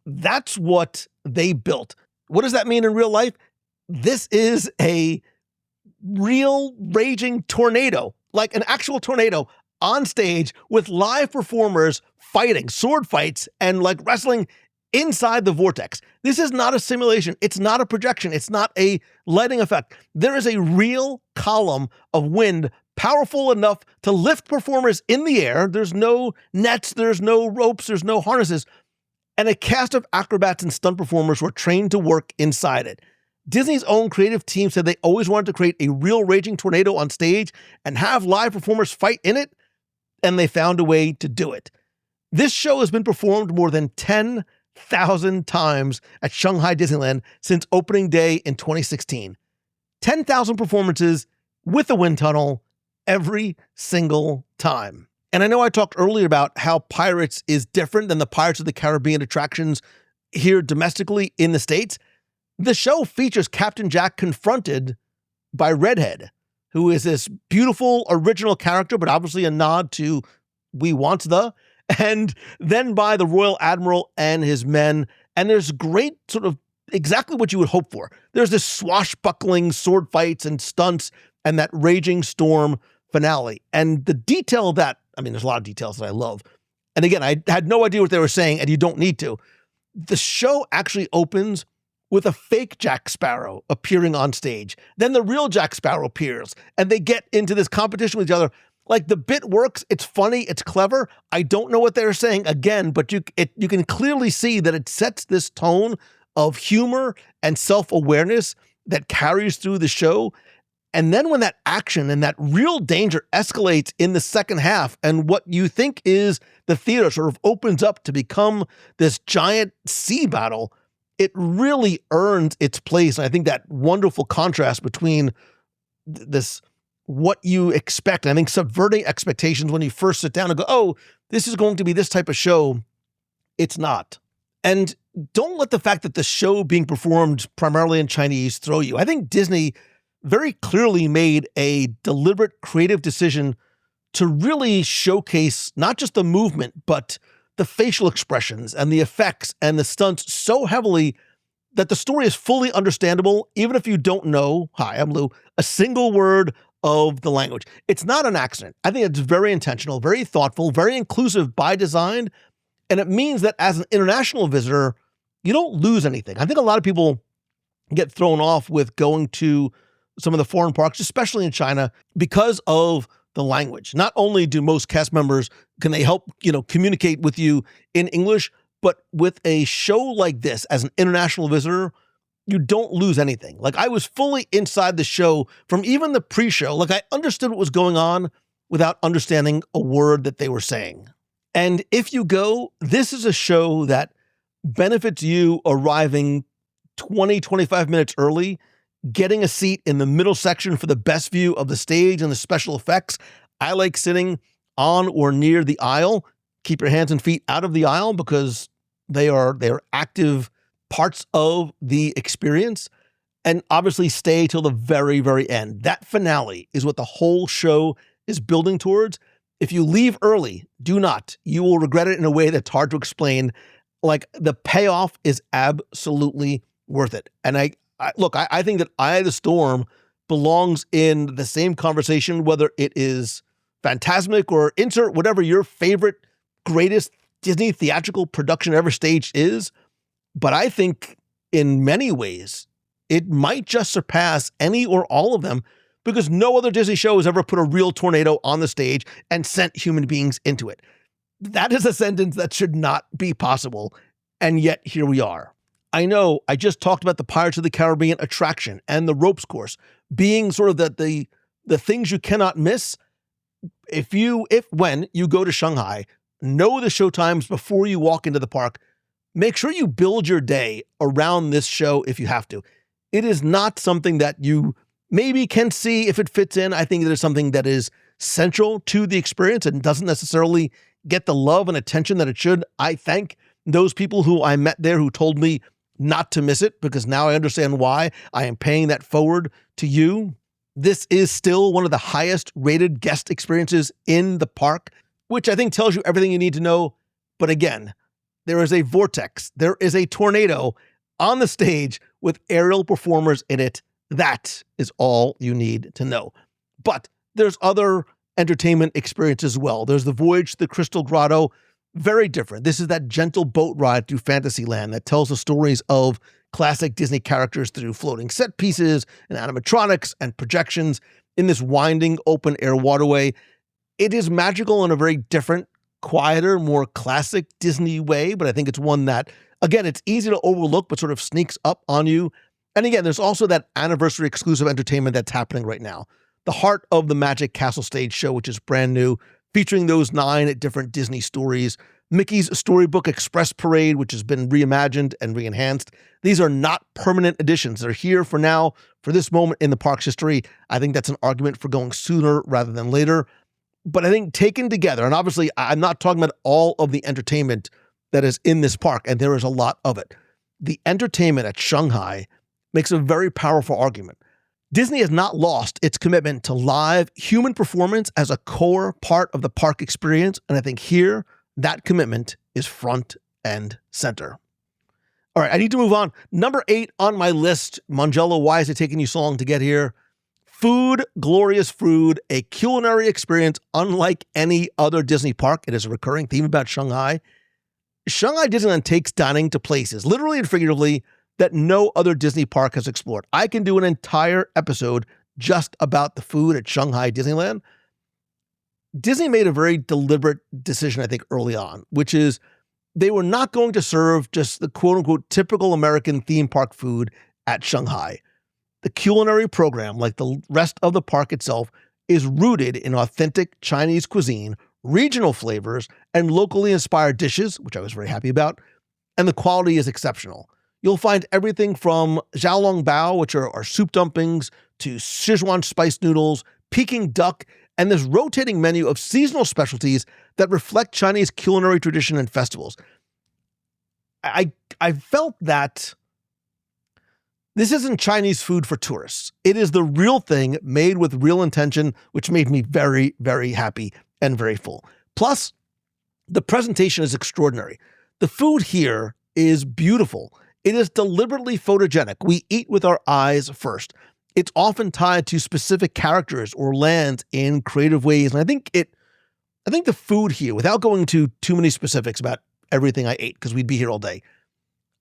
Speaker 7: That's what they built. What does that mean in real life? This is a real raging tornado, like an actual tornado on stage with live performers fighting, sword fights, and like wrestling inside the vortex. This is not a simulation. It's not a projection. It's not a lighting effect. There is a real column of wind powerful enough to lift performers in the air. There's no nets, there's no ropes, there's no harnesses, and a cast of acrobats and stunt performers were trained to work inside it. Disney's own creative team said they always wanted to create a real raging tornado on stage and have live performers fight in it, and they found a way to do it. This show has been performed more than 10,000 times at Shanghai Disneyland since opening day in 2016. 10,000 performances with a wind tunnel every single time. And I know I talked earlier about how Pirates is different than the Pirates of the Caribbean attractions here domestically in the States. The show features Captain Jack confronted by Redhead, who is this beautiful original character, but obviously a nod to We Want the, and then by the Royal Admiral and his men. And there's great sort of exactly what you would hope for. There's this swashbuckling sword fights and stunts and that raging storm finale. And the detail of that, I mean, there's a lot of details that I love. And again, I had no idea what they were saying, and you don't need to. The show actually opens with a fake Jack Sparrow appearing on stage. Then the real Jack Sparrow appears, and they get into this competition with each other. Like, the bit works, it's funny, it's clever. I don't know what they're saying again, but you can clearly see that it sets this tone of humor and self-awareness that carries through the show. And then when that action and that real danger escalates in the second half, and what you think is the theater sort of opens up to become this giant sea battle, it really earns its place. And I think that wonderful contrast between this, what you expect, and I think subverting expectations when you first sit down and go, oh, this is going to be this type of show. It's not. And don't let the fact that the show being performed primarily in Chinese throw you. I think Disney very clearly made a deliberate creative decision to really showcase not just the movement, but the facial expressions and the effects and the stunts so heavily that the story is fully understandable, even if you don't know, hi, I'm Lou, a single word of the language. It's not an accident. I think it's very intentional, very thoughtful, very inclusive by design. And it means that as an international visitor, you don't lose anything. I think a lot of people get thrown off with going to some of the foreign parks, especially in China, because of the language. Not only do most cast members, can they help, communicate with you in English, but with a show like this, as an international visitor, you don't lose anything. Like, I was fully inside the show from even the pre-show. Like, I understood what was going on without understanding a word that they were saying. And if you go, this is a show that benefits you arriving 20, 25 minutes early, getting a seat in the middle section for the best view of the stage and the special effects. I like sitting on or near the aisle. Keep your hands and feet out of the aisle because they are active parts of the experience. And obviously stay till the very, very end. That finale is what the whole show is building towards. If you leave early, do not. You will regret it in a way that's hard to explain. Like, the payoff is absolutely worth it. And I think that Eye of the Storm belongs in the same conversation, whether it is Fantasmic or insert whatever your favorite, greatest Disney theatrical production ever staged is. But I think in many ways, it might just surpass any or all of them, because no other Disney show has ever put a real tornado on the stage and sent human beings into it. That is a sentence that should not be possible. And yet here we are. I know I just talked about the Pirates of the Caribbean attraction and the ropes course being sort of the things you cannot miss. When you go to Shanghai, know the show times before you walk into the park. Make sure you build your day around this show if you have to. It is not something that you maybe can see if it fits in. I think it is something that is central to the experience and doesn't necessarily get the love and attention that it should. I thank those people who I met there who told me not to miss it, because now I understand why. I am paying that forward to you. This is still one of the highest rated guest experiences in the park, which I think tells you everything you need to know. But again, there is a vortex, there is a tornado on the stage with aerial performers in it. That is all you need to know. But there's other entertainment experience as well. There's the Voyage to the Crystal Grotto, very different. This is that gentle boat ride through Fantasyland that tells the stories of classic Disney characters through floating set pieces and animatronics and projections in this winding open air waterway. It is magical in a very different, quieter, more classic Disney way, but I think it's one that, again, it's easy to overlook, but sort of sneaks up on you. And again, there's also that anniversary exclusive entertainment that's happening right now. The Heart of the Magic Castle Stage Show, which is brand new, featuring those 9 different Disney stories. Mickey's Storybook Express Parade, which has been reimagined and re-enhanced. These are not permanent additions. They're here for now, for this moment in the park's history. I think that's an argument for going sooner rather than later. But I think taken together, and obviously I'm not talking about all of the entertainment that is in this park, and there is a lot of it. The entertainment at Shanghai makes a very powerful argument. Disney has not lost its commitment to live human performance as a core part of the park experience, and I think here, that commitment is front and center. All right, I need to move on. Number 8 on my list, Mongello, why is it taking you so long to get here? Food, glorious food, a culinary experience unlike any other Disney park. It is a recurring theme about Shanghai. Shanghai Disneyland takes dining to places, literally and figuratively, that no other Disney park has explored. I can do an entire episode just about the food at Shanghai Disneyland. Disney made a very deliberate decision, I think, early on, which is they were not going to serve just the quote-unquote typical American theme park food at Shanghai. The culinary program, like the rest of the park itself, is rooted in authentic Chinese cuisine, regional flavors, and locally inspired dishes, which I was very happy about, and the quality is exceptional. You'll find everything from xiaolong bao, which are soup dumplings, to Sichuan spice noodles, Peking duck, and this rotating menu of seasonal specialties that reflect Chinese culinary tradition and festivals. I felt that this isn't Chinese food for tourists. It is the real thing made with real intention, which made me very, very happy and very full. Plus, the presentation is extraordinary. The food here is beautiful. It is deliberately photogenic. We eat with our eyes first. It's often tied to specific characters or lands in creative ways. And I think the food here, without going to too many specifics about everything I ate, because we'd be here all day,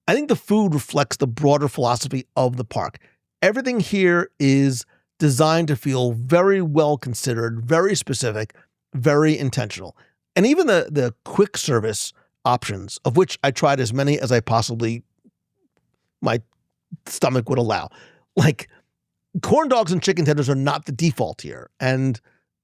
Speaker 7: I think the food reflects the broader philosophy of the park. Everything here is designed to feel very well considered, very specific, very intentional. And even the quick service options, of which I tried as many as I possibly my stomach would allow. Like, corn dogs and chicken tenders are not the default here. And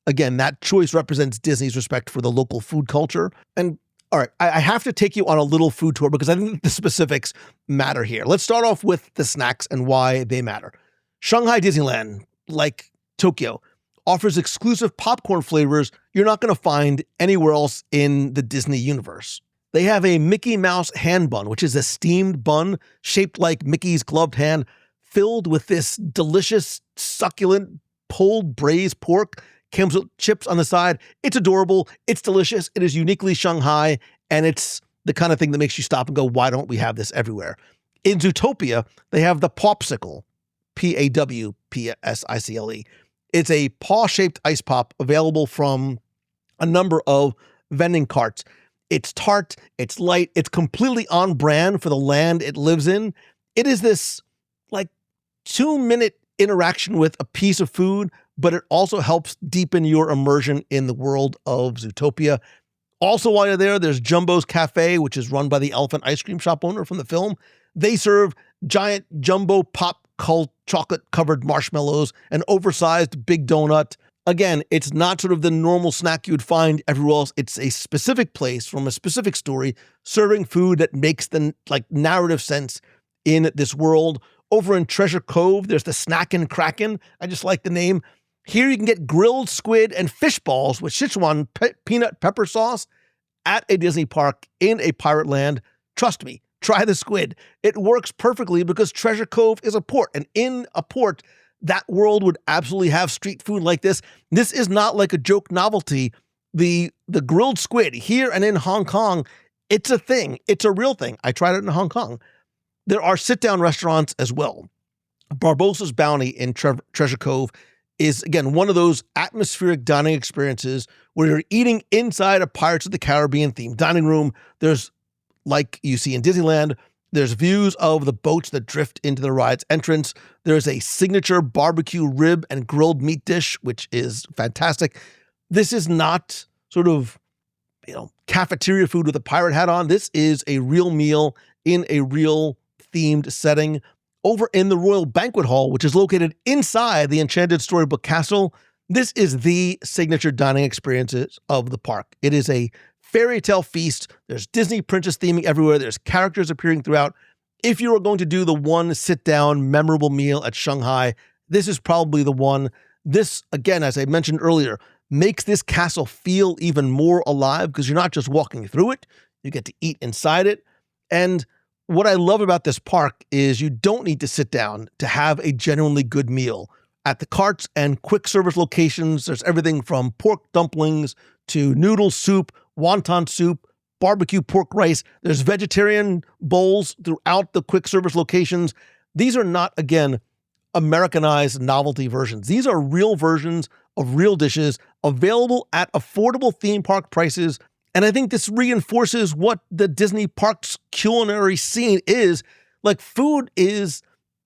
Speaker 7: again, that choice represents Disney's respect for the local food culture. And all right, I have to take you on a little food tour because I think the specifics matter here. Let's start off with the snacks and why they matter. Shanghai Disneyland, like Tokyo, offers exclusive popcorn flavors you're not going to find anywhere else in the Disney universe. They have a Mickey Mouse hand bun, which is a steamed bun shaped like Mickey's gloved hand, filled with this delicious, succulent, pulled braised pork. Comes with chips on the side. It's adorable. It's delicious. It is uniquely Shanghai, and it's the kind of thing that makes you stop and go, why don't we have this everywhere? In Zootopia, they have the Popsicle, Pawpsicle. It's a paw-shaped ice pop available from a number of vending carts. It's tart, it's light, it's completely on brand for the land it lives in. It is this like 2-minute interaction with a piece of food, but it also helps deepen your immersion in the world of Zootopia. Also, while you're there, there's Jumbo's Cafe, which is run by the elephant ice cream shop owner from the film. They serve giant jumbo pop chocolate-covered marshmallows, an oversized big donut. Again, it's not sort of the normal snack you'd find everywhere else. It's a specific place from a specific story, serving food that makes the narrative sense in this world. Over in Treasure Cove, there's the Snackin' Kraken. I just like the name. Here you can get grilled squid and fish balls with Sichuan peanut pepper sauce at a Disney park in a pirate land. Trust me, try the squid. It works perfectly because Treasure Cove is a port, and in a port, that world would absolutely have street food like this. This is not like a joke novelty. The grilled squid here and in Hong Kong, it's a thing. It's a real thing. I tried it in Hong Kong. There are sit-down restaurants as well. Barbossa's Bounty in Treasure Cove is, again, one of those atmospheric dining experiences where you're eating inside a Pirates of the Caribbean themed dining room. There's, like you see in Disneyland, there's views of the boats that drift into the ride's entrance. There's a signature barbecue rib and grilled meat dish, which is fantastic. This is not sort of, cafeteria food with a pirate hat on. This is a real meal in a real themed setting over in the Royal Banquet Hall, which is located inside the Enchanted Storybook Castle. This is the signature dining experiences of the park. It is a fairy tale feast. There's Disney princess theming everywhere. There's characters appearing throughout. If you are going to do the one sit-down memorable meal at Shanghai, this is probably the one. This, again, as I mentioned earlier, makes this castle feel even more alive because you're not just walking through it, you get to eat inside it. And what I love about this park is you don't need to sit down to have a genuinely good meal. At the carts and quick service locations, there's everything from pork dumplings to noodle soup, wonton soup, barbecue pork rice. There's vegetarian bowls throughout the quick service locations. These are not, again, Americanized novelty versions. These are real versions of real dishes available at affordable theme park prices. And I think this reinforces what the Disney parks culinary scene is. Like, food is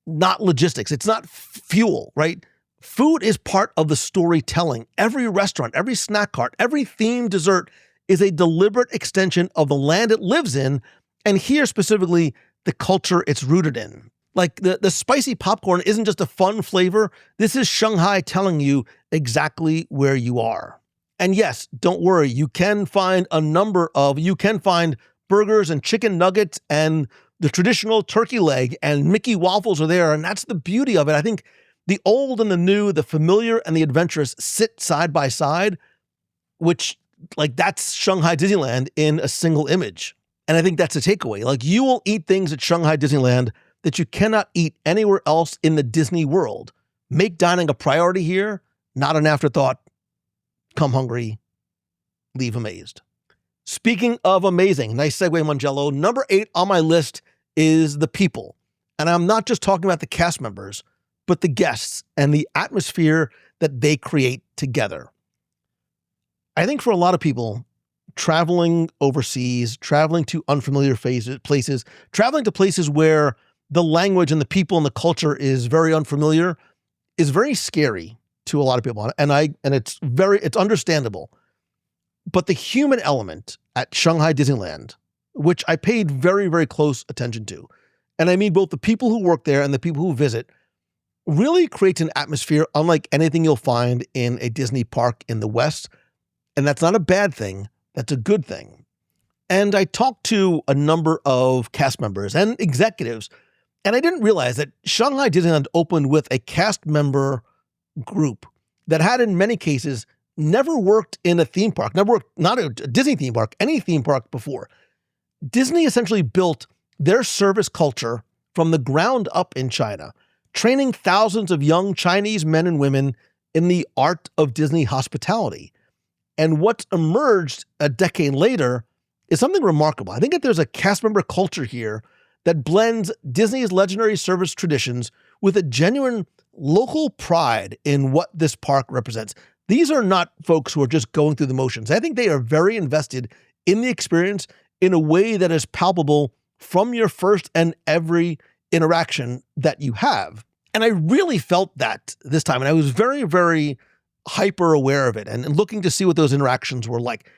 Speaker 7: not logistics. It's not fuel, right? Food is part of the storytelling. Every restaurant, every snack cart, every themed dessert is a deliberate extension of the land it lives in, and here specifically, the culture it's rooted in. Like, the spicy popcorn isn't just a fun flavor. This is Shanghai telling you exactly where you are. And yes, don't worry, you can find burgers and chicken nuggets and the traditional turkey leg, and Mickey waffles are there, and that's the beauty of it. I think the old and the new, the familiar and the adventurous sit side by side, which, like, that's Shanghai Disneyland in a single image. And I think that's a takeaway. Like, you will eat things at Shanghai Disneyland that you cannot eat anywhere else in the Disney world. Make dining a priority here, not an afterthought. Come hungry, leave amazed. Speaking of amazing, nice segue, Mongello. Number 8 on my list is the people. And I'm not just talking about the cast members, but the guests and the atmosphere that they create together. I think for a lot of people, traveling overseas, traveling to unfamiliar places, traveling to places where the language and the people and the culture is very unfamiliar is very scary to a lot of people. And it's understandable. But the human element at Shanghai Disneyland, which I paid very, very close attention to, and I mean both the people who work there and the people who visit, really creates an atmosphere unlike anything you'll find in a Disney park in the West. And that's not a bad thing. That's a good thing. And I talked to a number of cast members and executives, and I didn't realize that Shanghai Disneyland opened with a cast member group that had, in many cases, never worked in a theme park, not a Disney theme park, any theme park before. Disney essentially built their service culture from the ground up in China, training thousands of young Chinese men and women in the art of Disney hospitality. And what's emerged a decade later is something remarkable. I think that there's a cast member culture here that blends Disney's legendary service traditions with a genuine local pride in what this park represents. These are not folks who are just going through the motions. I think they are very invested in the experience in a way that is palpable from your first and every interaction that you have. And I really felt that this time. And I was very, very hyper aware of it and looking to see what those interactions were like.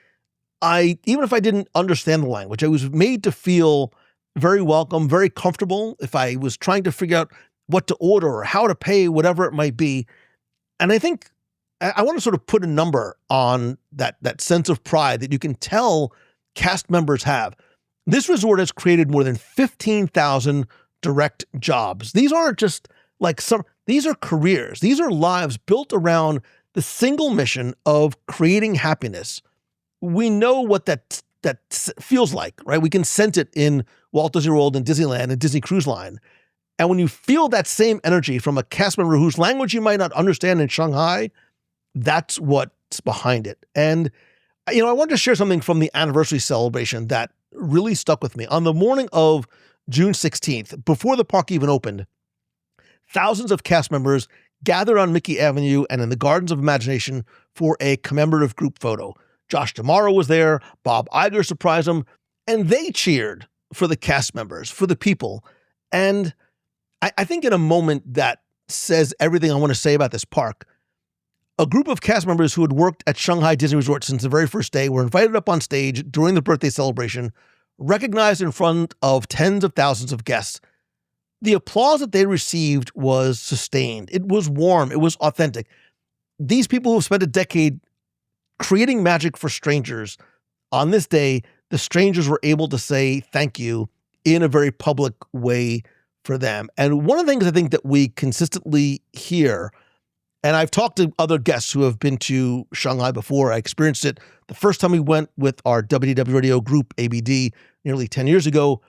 Speaker 7: Even if I didn't understand the language, I was made to feel very welcome, very comfortable if I was trying to figure out what to order or how to pay, whatever it might be. And I think I want to sort of put a number on that sense of pride that you can tell cast members have. This resort has created more than 15,000 direct jobs. These aren't just like These are careers. These are lives built around the single mission of creating happiness. We know what that feels like, right? We can sense it in Walt Disney World and Disneyland and Disney Cruise Line. And when you feel that same energy from a cast member whose language you might not understand in Shanghai, that's what's behind it. And, I wanted to share something from the anniversary celebration that really stuck with me. On the morning of June 16th, before the park even opened, thousands of cast members gathered on Mickey Avenue and in the Gardens of Imagination for a commemorative group photo. Josh D'Amaro was there, Bob Iger surprised him, and they cheered for the cast members, for the people. And I think in a moment that says everything I want to say about this park, a group of cast members who had worked at Shanghai Disney Resort since the very first day were invited up on stage during the birthday celebration, recognized in front of tens of thousands of guests. The applause that they received was sustained. It was warm. It was authentic. These people who have spent a decade creating magic for strangers, on this day, the strangers were able to say thank you in a very public way for them. And one of the things I think that we consistently hear, and I've talked to other guests who have been to Shanghai before. I experienced it the first time we went with our WDW Radio group, ABD, nearly 10 years ago.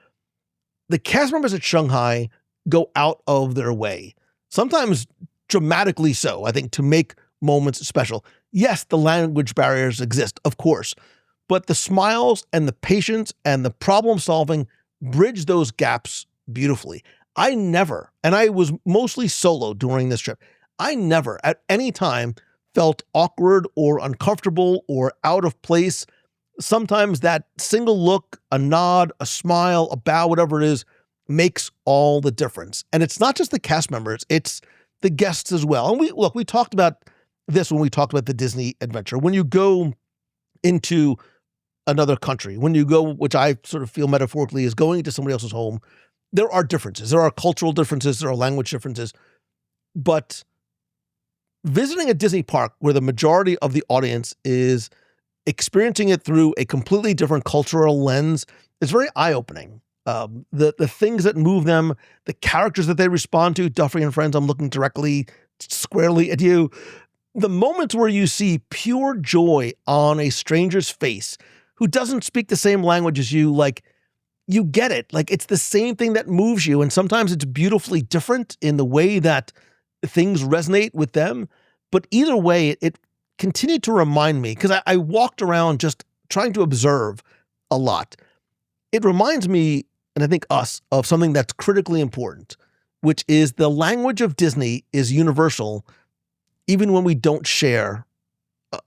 Speaker 7: The cast members at Shanghai go out of their way, sometimes dramatically so, I think, to make moments special. Yes, the language barriers exist, of course, but the smiles and the patience and the problem solving bridge those gaps beautifully. I never, and I was mostly solo during this trip, I never at any time felt awkward or uncomfortable or out of place. Sometimes that single look, a nod, a smile, a bow, whatever it is, makes all the difference. And it's not just the cast members, it's the guests as well. And we talked about this when we talked about the Disney adventure. When you go into another country, when you go, which I sort of feel metaphorically is going into somebody else's home, there are differences. There are cultural differences, there are language differences, but visiting a Disney park where the majority of the audience is experiencing it through a completely different cultural lens is very eye-opening. The things that move them, the characters that they respond to, Duffy and Friends, I'm looking directly, squarely at you. The moments where you see pure joy on a stranger's face who doesn't speak the same language as you, like, you get it. Like, it's the same thing that moves you. And sometimes it's beautifully different in the way that things resonate with them. But either way, it continued to remind me, because I walked around just trying to observe a lot. It reminds me, and I think us, of something that's critically important, which is the language of Disney is universal, even when we don't share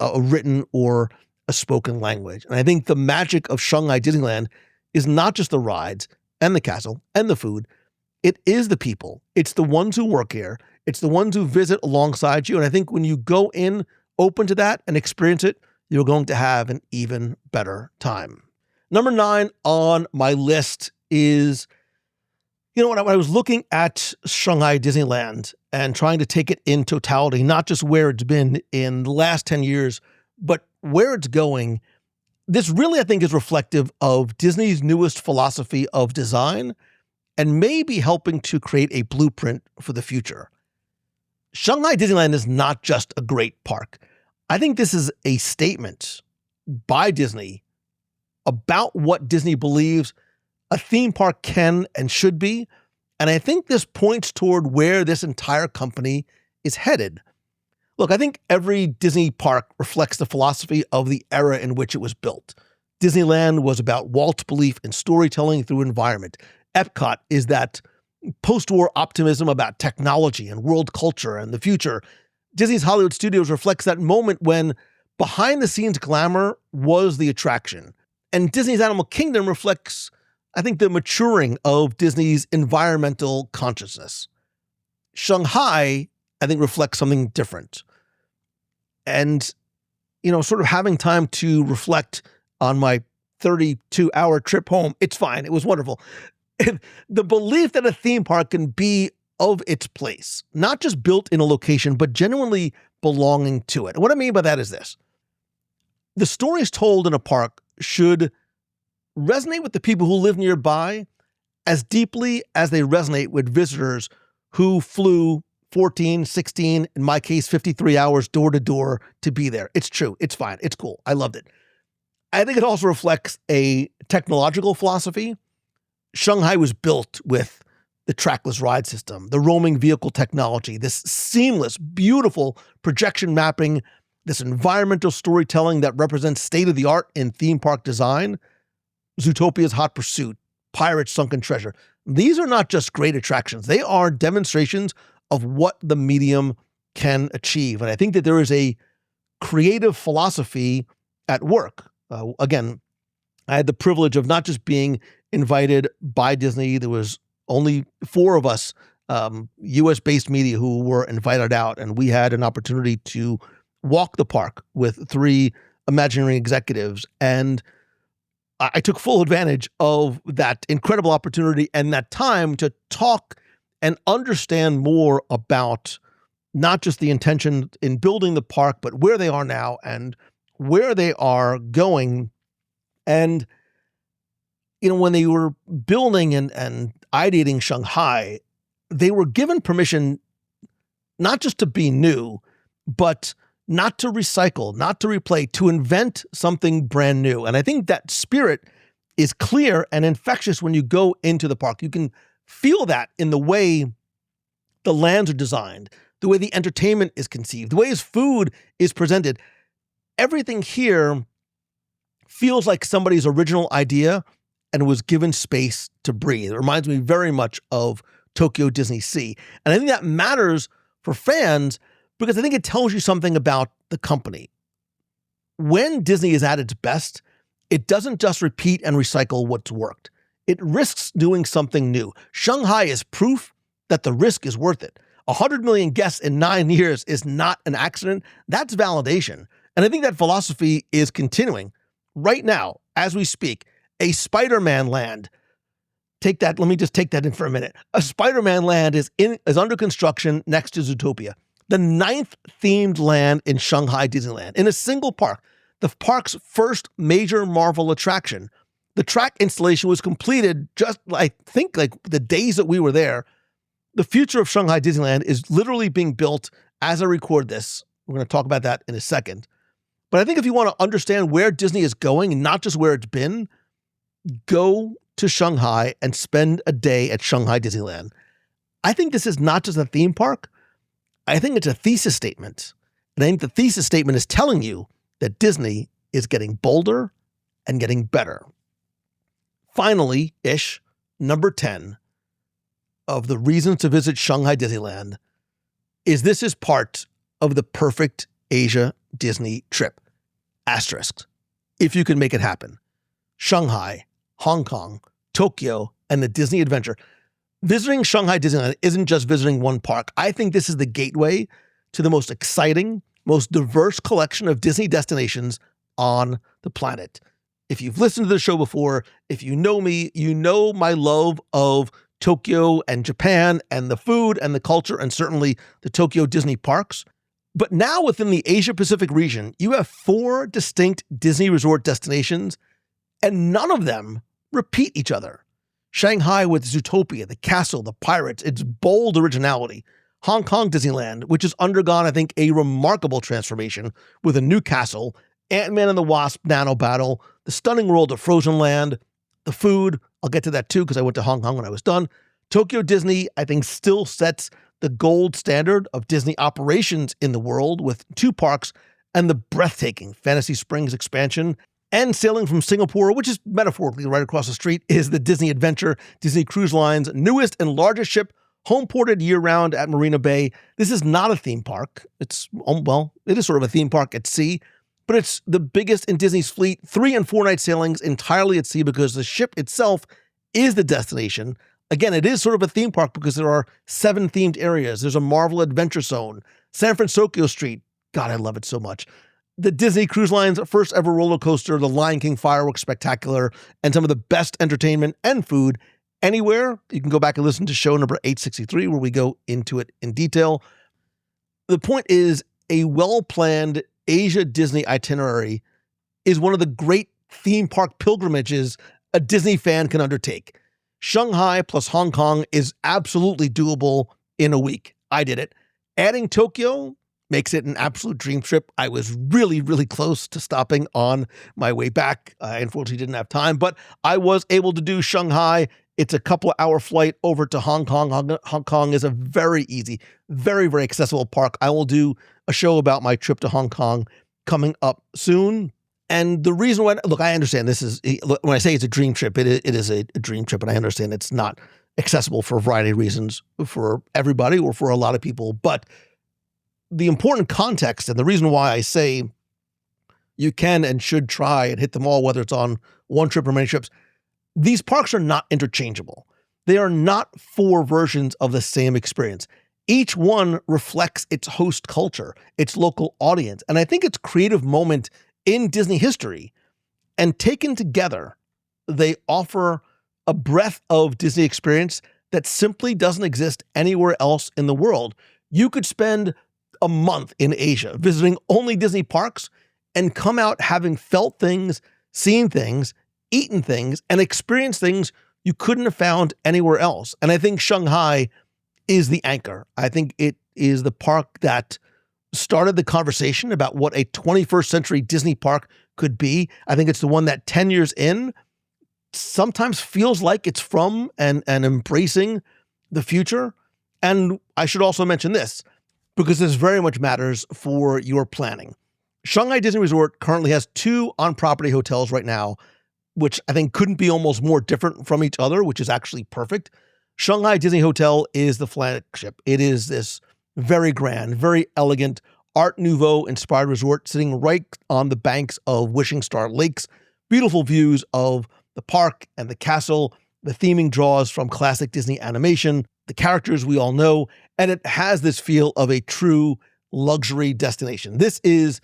Speaker 7: a written or a spoken language. And I think the magic of Shanghai Disneyland is not just the rides and the castle and the food. It is the people. It's the ones who work here. It's the ones who visit alongside you. And I think when you go in open to that and experience it, you're going to have an even better time. Number 9 on my list is, when I was looking at Shanghai Disneyland and trying to take it in totality, not just where it's been in the last 10 years, but where it's going, this really, I think, is reflective of Disney's newest philosophy of design and maybe helping to create a blueprint for the future. Shanghai Disneyland is not just a great park. I think this is a statement by Disney about what Disney believes a theme park can and should be. And I think this points toward where this entire company is headed. Look, I think every Disney park reflects the philosophy of the era in which it was built. Disneyland was about Walt's belief in storytelling through environment. Epcot is that post-war optimism about technology and world culture and the future. Disney's Hollywood Studios reflects that moment when behind-the-scenes glamour was the attraction. And Disney's Animal Kingdom reflects, I think, the maturing of Disney's environmental consciousness. Shanghai, I think, reflects something different. And, sort of having time to reflect on my 32-hour trip home, it's fine. It was wonderful. The belief that a theme park can be of its place, not just built in a location, but genuinely belonging to it. And what I mean by that is this. The stories told in a park should resonate with the people who live nearby as deeply as they resonate with visitors who flew 14, 16, in my case, 53 hours door to door to be there. It's true. It's fine. It's cool. I loved it. I think it also reflects a technological philosophy. Shanghai was built with the trackless ride system, the roaming vehicle technology, this seamless, beautiful projection mapping, this environmental storytelling that represents state-of-the-art in theme park design. Zootopia's Hot Pursuit, Pirates' Sunken Treasure. These are not just great attractions. They are demonstrations of what the medium can achieve. And I think that there is a creative philosophy at work. Again, I had the privilege of not just being invited by Disney. There was only 4 of us, US-based media, who were invited out, and we had an opportunity to walk the park with 3 Imagineering executives. And I took full advantage of that incredible opportunity and that time to talk and understand more about not just the intention in building the park, but where they are now and where they are going. And, when they were building and ideating Shanghai, they were given permission not just to be new, but not to recycle, not to replay, to invent something brand new. And I think that spirit is clear and infectious when you go into the park. You can feel that in the way the lands are designed, the way the entertainment is conceived, the way his food is presented. Everything here feels like somebody's original idea and was given space to breathe. It reminds me very much of Tokyo Disney Sea. And I think that matters for fans because I think it tells you something about the company. When Disney is at its best, it doesn't just repeat and recycle what's worked. It risks doing something new. Shanghai is proof that the risk is worth it. 100 million guests in 9 years is not an accident. That's validation. And I think that philosophy is continuing right now as we speak. A Spider-Man land. Take that. Let me just take that in for a minute. A Spider-Man land is under construction next to Zootopia, the 9th themed land in Shanghai Disneyland in a single park. The park's first major Marvel attraction. The track installation was completed just, I think, like the days that we were there. The future of Shanghai Disneyland is literally being built as I record this. We're going to talk about that in a second. But I think if you want to understand where Disney is going and not just where it's been, go to Shanghai and spend a day at Shanghai Disneyland. I think this is not just a theme park. I think it's a thesis statement. And I think the thesis statement is telling you that Disney is getting bolder and getting better. Finally-ish, number 10 of the reasons to visit Shanghai Disneyland is this is part of the perfect Asia Disney trip. Asterisk. If you can make it happen. Shanghai, Hong Kong, Tokyo, and the Disney Adventure. Visiting Shanghai Disneyland isn't just visiting one park. I think this is the gateway to the most exciting, most diverse collection of Disney destinations on the planet. If you've listened to the show before, if you know me, you know my love of Tokyo and Japan and the food and the culture and certainly the Tokyo Disney parks. But now within the Asia Pacific region, you have 4 distinct Disney resort destinations and none of them repeat each other. Shanghai with Zootopia, the castle, the pirates, its bold originality. Hong Kong Disneyland, which has undergone, I think, a remarkable transformation with a new castle, Ant-Man and the Wasp Nano Battle, the stunning world of Frozen Land, the food. I'll get to that too because I went to Hong Kong when I was done. Tokyo Disney, I think, still sets the gold standard of Disney operations in the world with 2 parks and the breathtaking Fantasy Springs expansion. And sailing from Singapore, which is metaphorically right across the street, is the Disney Adventure, Disney Cruise Line's newest and largest ship, homeported year-round at Marina Bay. This is not a theme park. It is sort of a theme park at sea, but it's the biggest in Disney's fleet, 3- and 4-night sailings entirely at sea because the ship itself is the destination. Again, it is sort of a theme park because there are 7 themed areas. There's a Marvel Adventure Zone, San Francisco Street. God, I love it so much. The Disney Cruise Line's first ever roller coaster, the Lion King Fireworks Spectacular, and some of the best entertainment and food anywhere. You can go back and listen to show number 863 where we go into it in detail. The point is a well-planned Asia Disney itinerary is one of the great theme park pilgrimages a Disney fan can undertake. Shanghai plus Hong Kong is absolutely doable in a week. I did it. Adding Tokyo makes it an absolute dream trip. I was really, really close to stopping on my way back. I unfortunately didn't have time, but I was able to do Shanghai. It's a couple of hour flight over to Hong Kong. Hong Kong is a very easy, very, very accessible park. I will do a show about my trip to Hong Kong coming up soon. And the reason why, look, I understand this is, when I say it's a dream trip, it is a dream trip, and I understand it's not accessible for a variety of reasons for everybody or for a lot of people. But the important context and the reason why I say you can and should try and hit them all, whether it's on one trip or many trips, these parks are not interchangeable. They are not four versions of the same experience. Each one reflects its host culture, its local audience, and I think its creative moment in Disney history. And taken together, they offer a breadth of Disney experience that simply doesn't exist anywhere else in the world. You could spend a month in Asia visiting only Disney parks and come out having felt things, seen things, eaten things, and experienced things you couldn't have found anywhere else. And I think Shanghai is the anchor. I think it is the park that started the conversation about what a 21st century Disney park could be. I think it's the one that 10 years in sometimes feels like it's from and embracing the future. And I should also mention this, because this very much matters for your planning. Shanghai Disney Resort currently has 2 on-property hotels right now, which I think couldn't be almost more different from each other, which is actually perfect. Shanghai Disney Hotel is the flagship. It is this very grand, very elegant, Art Nouveau inspired resort sitting right on the banks of Wishing Star Lakes. Beautiful views of the park and the castle. The theming draws from classic Disney animation, the characters we all know, and it has this feel of a true luxury destination. This is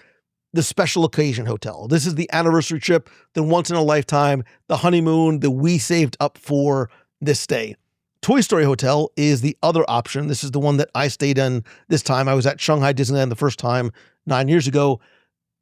Speaker 7: the special occasion hotel. This is the anniversary trip, the once in a lifetime, the honeymoon that we saved up for this stay. Toy Story Hotel is the other option. This is the one that I stayed in this time. I was at Shanghai Disneyland the first time 9 years ago.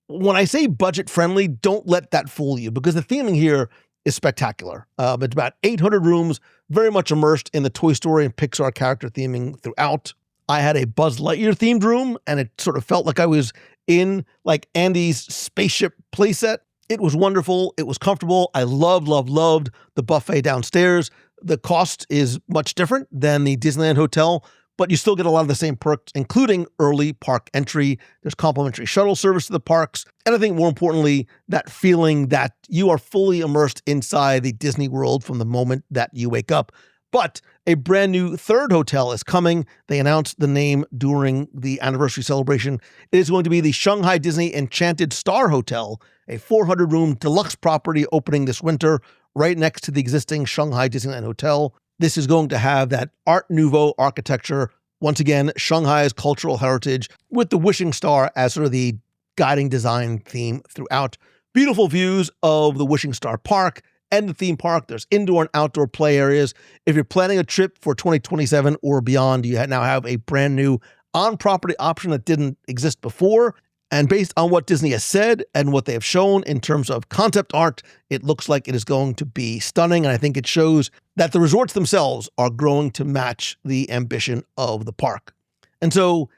Speaker 7: When I say budget friendly, don't let that fool you, because the theming here is spectacular. It's about 800 rooms, very much immersed in the Toy Story and Pixar character theming throughout. I had a Buzz Lightyear themed room, and it sort of felt like I was in like Andy's spaceship playset. It was wonderful. It was comfortable. I loved the buffet downstairs. The cost is much different than the Disneyland Hotel, but you still get a lot of the same perks, including early park entry. There's complimentary shuttle service to the parks. And I think more importantly, that feeling that you are fully immersed inside the Disney world from the moment that you wake up. But a brand new third hotel is coming. They announced the name during the anniversary celebration. It is going to be the Shanghai Disney Enchanted Star Hotel, a 400-room deluxe property opening this winter right next to the existing Shanghai Disneyland Hotel. This is going to have that Art Nouveau architecture, once again, Shanghai's cultural heritage, with the Wishing Star as sort of the guiding design theme throughout. Beautiful views of the Wishing Star Park and the theme park. There's indoor and outdoor play areas. If you're planning a trip for 2027 or beyond, you now have a brand new on-property option that didn't exist before. And based on what Disney has said and what they have shown in terms of concept art, it looks like it is going to be stunning. And I think it shows that the resorts themselves are growing to match the ambition of the park. And so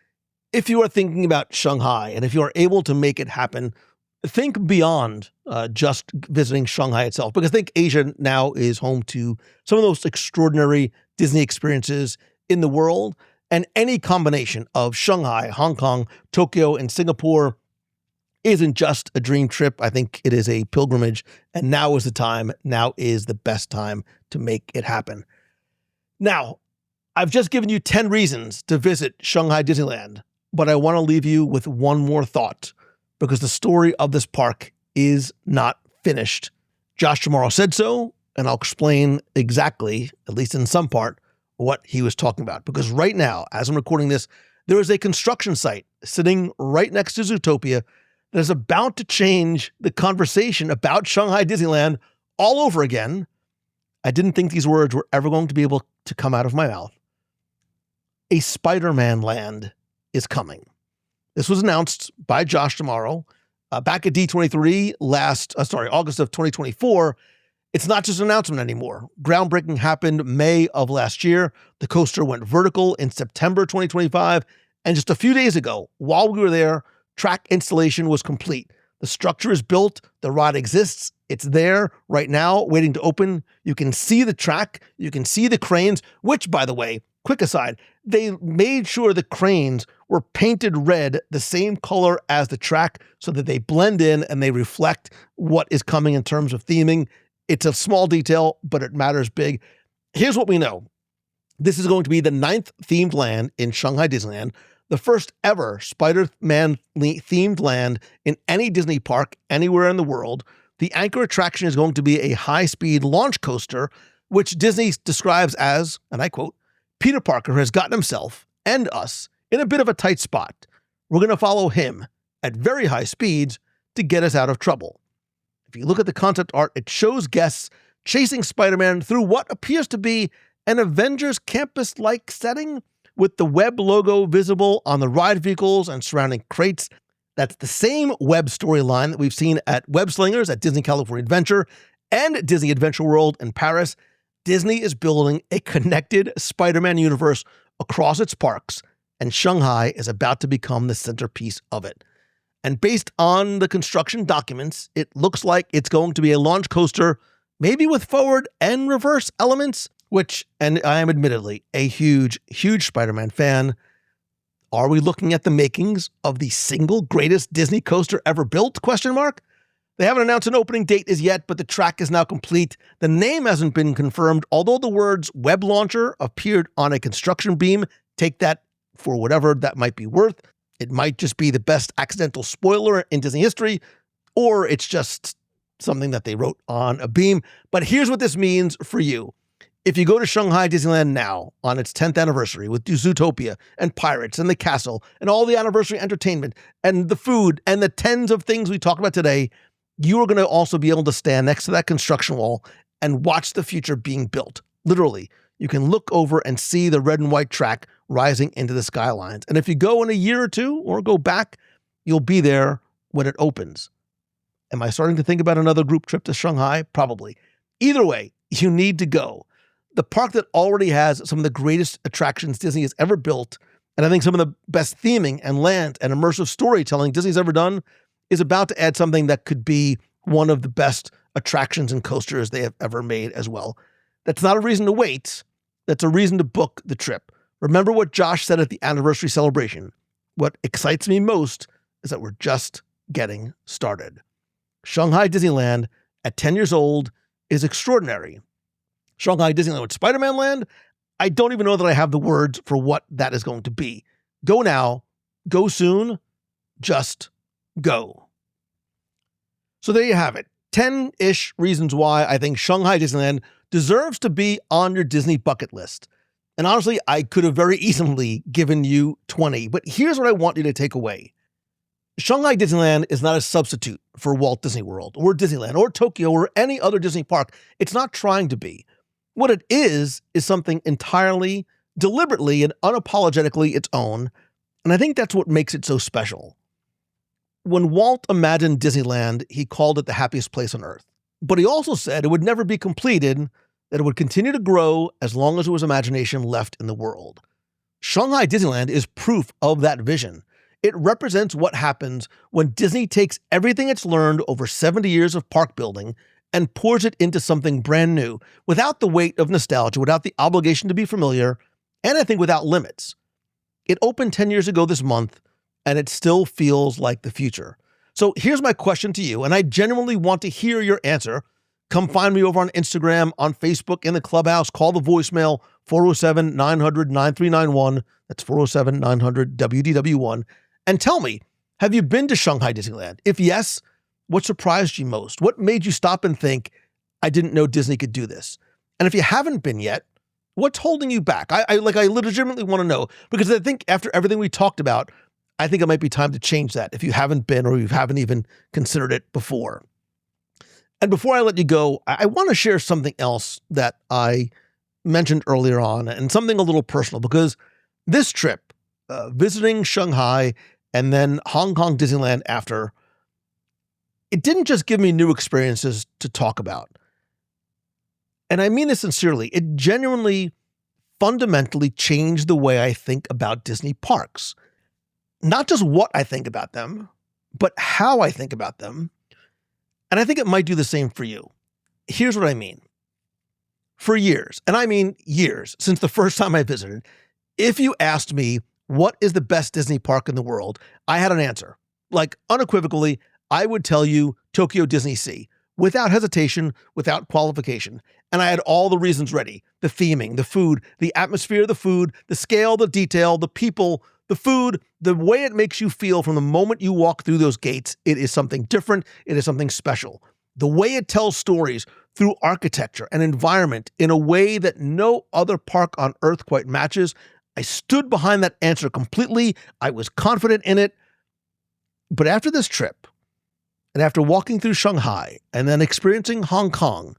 Speaker 7: if you are thinking about Shanghai and if you are able to make it happen, think beyond just visiting Shanghai itself, because I think Asia now is home to some of the most extraordinary Disney experiences in the world. And any combination of Shanghai, Hong Kong, Tokyo, and Singapore isn't just a dream trip. I think it is a pilgrimage. And now is the time. Now is the best time to make it happen. Now, I've just given you 10 reasons to visit Shanghai Disneyland, but I want to leave you with one more thought, because the story of this park is not finished. Josh Tomorrow said so, and I'll explain exactly, at least in some part, what he was talking about. Because right now, as I'm recording this, there is a construction site sitting right next to Zootopia that is about to change the conversation about Shanghai Disneyland all over again. I didn't think these words were ever going to be able to come out of my mouth. A Spider-Man land is coming. This was announced by Josh Tomorrow back at D23 August of 2024. It's not just an announcement anymore. Groundbreaking happened May of last year. The coaster went vertical in September 2025, And just a few days ago, while we were there, track installation was complete. The structure is built, the ride exists, it's there right now, waiting to open. You can see the track, you can see the cranes, which, by the way, quick aside, they made sure the cranes were painted red, the same color as the track, so that they blend in and they reflect what is coming in terms of theming. It's a small detail, but it matters big. Here's what we know. This is going to be the 9th themed land in Shanghai Disneyland, the first ever Spider-Man themed land in any Disney park anywhere in the world. The anchor attraction is going to be a high-speed launch coaster, which Disney describes as, and I quote, Peter Parker has gotten himself and us in a bit of a tight spot. We're going to follow him at very high speeds to get us out of trouble. If you look at the concept art, it shows guests chasing Spider-Man through what appears to be an Avengers campus-like setting, with the Web logo visible on the ride vehicles and surrounding crates. That's the same Web storyline that we've seen at Web Slingers at Disney California Adventure and Disney Adventure World in Paris. Disney is building a connected Spider-Man universe across its parks, and Shanghai is about to become the centerpiece of it. And based on the construction documents, it looks like it's going to be a launch coaster, maybe with forward and reverse elements, which, and I am admittedly a huge, huge Spider-Man fan. Are we looking at the makings of the single greatest Disney coaster ever built? ? They haven't announced an opening date as yet, but the track is now complete. The name hasn't been confirmed, although the words Web Launcher appeared on a construction beam. Take that for whatever that might be worth. It might just be the best accidental spoiler in Disney history, or it's just something that they wrote on a beam. But here's what this means for you. If you go to Shanghai Disneyland now on its 10th anniversary with Zootopia and Pirates and the castle and all the anniversary entertainment and the food and the tens of things we talked about today, you are going to also be able to stand next to that construction wall and watch the future being built. Literally, you can look over and see the red and white track rising into the skylines. And if you go in a year or two or go back, you'll be there when it opens. Am I starting to think about another group trip to Shanghai? Probably. Either way, you need to go. The park that already has some of the greatest attractions Disney has ever built, and I think some of the best theming and land and immersive storytelling Disney's ever done, is about to add something that could be one of the best attractions and coasters they have ever made as well. That's not a reason to wait. That's a reason to book the trip. Remember what Josh said at the anniversary celebration. What excites me most is that we're just getting started. Shanghai Disneyland at 10 years old is extraordinary. Shanghai Disneyland with Spider-Man Land, I don't even know that I have the words for what that is going to be. Go now, go soon, just go. So there you have it. 10-ish reasons why I think Shanghai Disneyland deserves to be on your Disney bucket list. And honestly, I could have very easily given you 20, but here's what I want you to take away. Shanghai Disneyland is not a substitute for Walt Disney World or Disneyland or Tokyo or any other Disney park. It's not trying to be. What it is something entirely, deliberately, and unapologetically its own, and I think that's what makes it so special. When Walt imagined Disneyland, he called it the happiest place on earth. But he also said it would never be completed, that it would continue to grow as long as there was imagination left in the world. Shanghai Disneyland is proof of that vision. It represents what happens when Disney takes everything it's learned over 70 years of park building and pours it into something brand new, without the weight of nostalgia, without the obligation to be familiar, and I think without limits. It opened 10 years ago this month, and it still feels like the future. So here's my question to you, and I genuinely want to hear your answer. Come find me over on Instagram, on Facebook, in the Clubhouse. Call the voicemail, 407-900-9391. That's 407-900-WDW1. And tell me, have you been to Shanghai Disneyland? If yes, what surprised you most? What made you stop and think, I didn't know Disney could do this? And if you haven't been yet, what's holding you back? I legitimately want to know, because I think after everything we talked about, I think it might be time to change that if you haven't been or you haven't even considered it before. And before I let you go, I want to share something else that I mentioned earlier on, and something a little personal, because this trip, visiting Shanghai and then Hong Kong Disneyland after, it didn't just give me new experiences to talk about. And I mean this sincerely. It genuinely, fundamentally changed the way I think about Disney parks. not just what I think about them, but how I think about them. And I think it might do the same for you. Here's what I mean. For years, and I mean years, since the first time I visited, if you asked me what is the best Disney park in the world, I had an answer. Like unequivocally, I would tell you Tokyo Disney Sea, without hesitation, without qualification. And I had all the reasons ready. The theming, the food, the atmosphere of the food, the scale, the detail, the people, the food, the way it makes you feel from the moment you walk through those gates. It is something different. It is something special. The way it tells stories through architecture and environment in a way that no other park on earth quite matches. I stood behind that answer completely. I was confident in it. But after this trip, and after walking through Shanghai and then experiencing Hong Kong,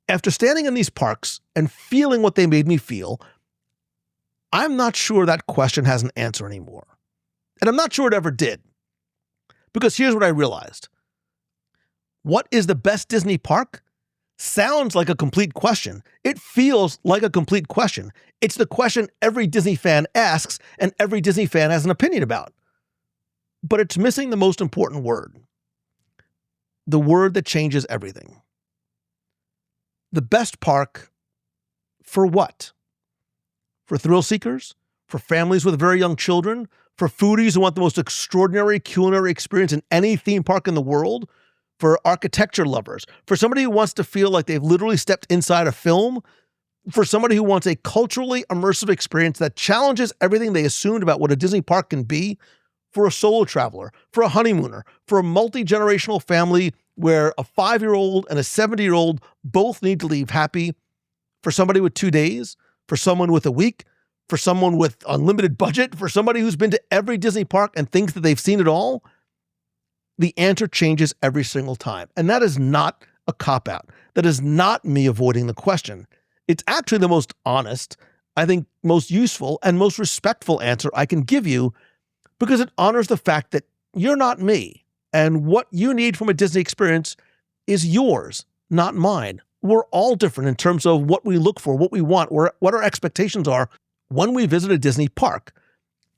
Speaker 7: after standing in these parks and feeling what they made me feel, I'm not sure that question has an answer anymore. And I'm not sure it ever did. Because here's what I realized. What is the best Disney park? Sounds like a complete question. It feels like a complete question. It's the question every Disney fan asks and every Disney fan has an opinion about. But it's missing the most important word. The word that changes everything. The best park for what? For thrill seekers? For families with very young children? For foodies who want the most extraordinary culinary experience in any theme park in the world? For architecture lovers? For somebody who wants to feel like they've literally stepped inside a film? For somebody who wants a culturally immersive experience that challenges everything they assumed about what a Disney park can be? For a solo traveler, for a honeymooner, for a multi-generational family where a 5-year-old and a 70-year-old both need to leave happy, for somebody with 2 days, for someone with a week, for someone with unlimited budget, for somebody who's been to every Disney park and thinks that they've seen it all, the answer changes every single time. And that is not a cop-out. That is not me avoiding the question. It's actually the most honest, I think most useful, and most respectful answer I can give you, because it honors the fact that you're not me, and what you need from a Disney experience is yours, not mine. We're all different in terms of what we look for, what we want, what our expectations are when we visit a Disney park.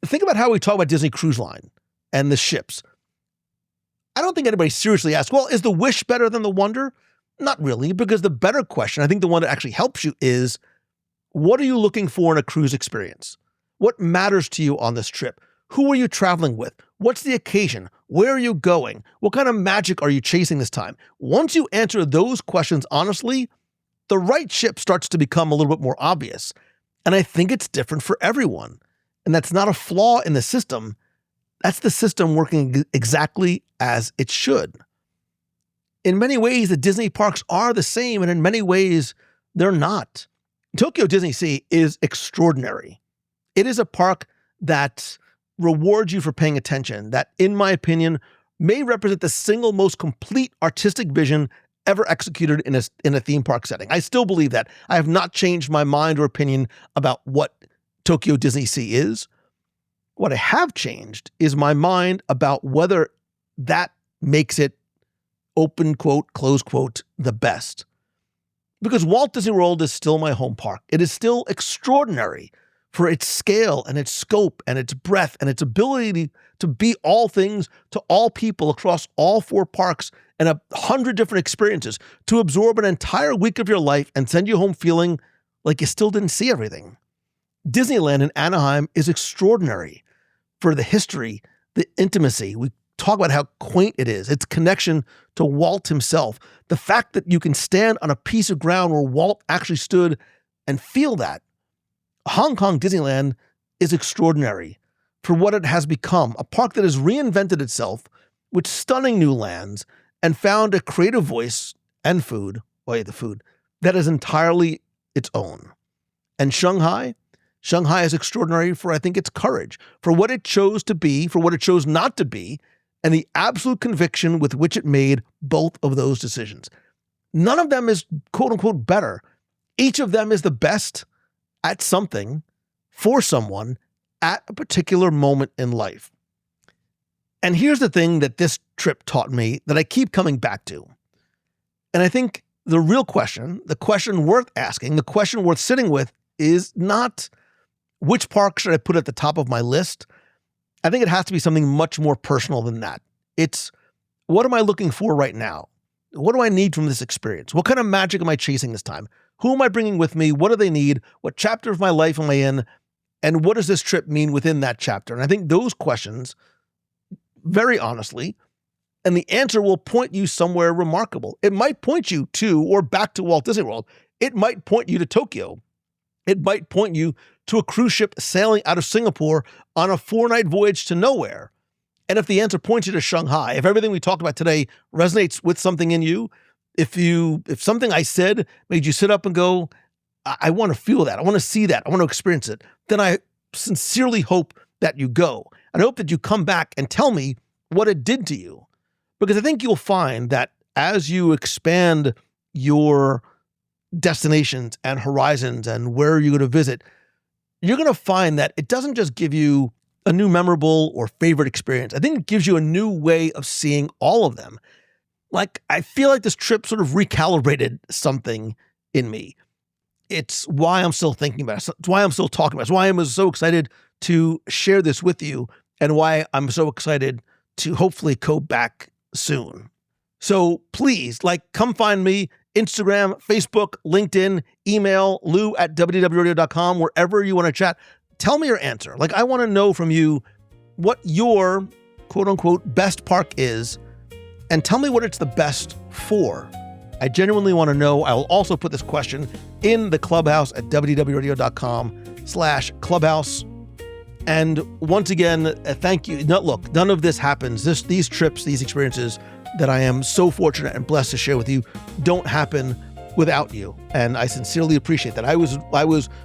Speaker 7: Think about how we talk about Disney Cruise Line and the ships. I don't think anybody seriously asks, well, is the Wish better than the Wonder? Not really, because the better question, I think the one that actually helps you is, what are you looking for in a cruise experience? What matters to you on this trip? Who are you traveling with? What's the occasion? Where are you going? What kind of magic are you chasing this time? Once you answer those questions honestly, the right ship starts to become a little bit more obvious. And I think it's different for everyone. And that's not a flaw in the system. That's the system working exactly as it should. In many ways, the Disney parks are the same, and in many ways, they're not. Tokyo Disney Sea is extraordinary. It is a park that rewards you for paying attention, that, in my opinion, may represent the single most complete artistic vision ever executed in a theme park setting. I still believe that. I have not changed my mind or opinion about what Tokyo Disney Sea is. What I have changed is my mind about whether that makes it, open quote, close quote, the best. Because Walt Disney World is still my home park. It is still extraordinary for its scale and its scope and its breadth and its ability to be all things to all people across all 4 parks and 100 different experiences, to absorb an entire week of your life and send you home feeling like you still didn't see everything. Disneyland in Anaheim is extraordinary for the history, the intimacy. We talk about how quaint it is, its connection to Walt himself, the fact that you can stand on a piece of ground where Walt actually stood and feel that. Hong Kong Disneyland is extraordinary for what it has become, a park that has reinvented itself with stunning new lands and found a creative voice and food, the food, that is entirely its own. And Shanghai is extraordinary for, I think, its courage, for what it chose to be, for what it chose not to be, and the absolute conviction with which it made both of those decisions. None of them is quote unquote better. Each of them is the best at something for someone at a particular moment in life. And here's the thing that this trip taught me that I keep coming back to. And I think the real question, the question worth asking, the question worth sitting with is not which park should I put at the top of my list. I think it has to be something much more personal than that. It's, what am I looking for right now? What do I need from this experience? What kind of magic am I chasing this time? Who am I bringing with me? What do they need? What chapter of my life am I in? And what does this trip mean within that chapter? And I think those questions, very honestly, and the answer will point you somewhere remarkable. It might point you to or back to Walt Disney World. It might point you to Tokyo. It might point you to a cruise ship sailing out of Singapore on a 4-night voyage to nowhere. And if the answer points you to Shanghai, if everything we talked about today resonates with something in you, if something I said made you sit up and go, I want to feel that, I want to see that, I want to experience it, then I sincerely hope that you go. And I hope that you come back and tell me what it did to you. Because I think you'll find that as you expand your destinations and horizons and where you're going to visit, you're going to find that it doesn't just give you a new memorable or favorite experience. I think it gives you a new way of seeing all of them. Like, I feel like this trip sort of recalibrated something in me. It's why I'm still thinking about it. It's why I'm still talking about it. It's why I'm so excited to share this with you, and why I'm so excited to hopefully go back soon. So please, come find me, Instagram, Facebook, LinkedIn, email, lou@www.com, wherever you want to chat. Tell me your answer. I want to know from you what your quote unquote best park is, and tell me what it's the best for. I genuinely want to know. I will also put this question in the clubhouse at www.radio.com/clubhouse. And once again, thank you. No, look, none of this happens. These trips, these experiences that I am so fortunate and blessed to share with you don't happen without you. And I sincerely appreciate that. I was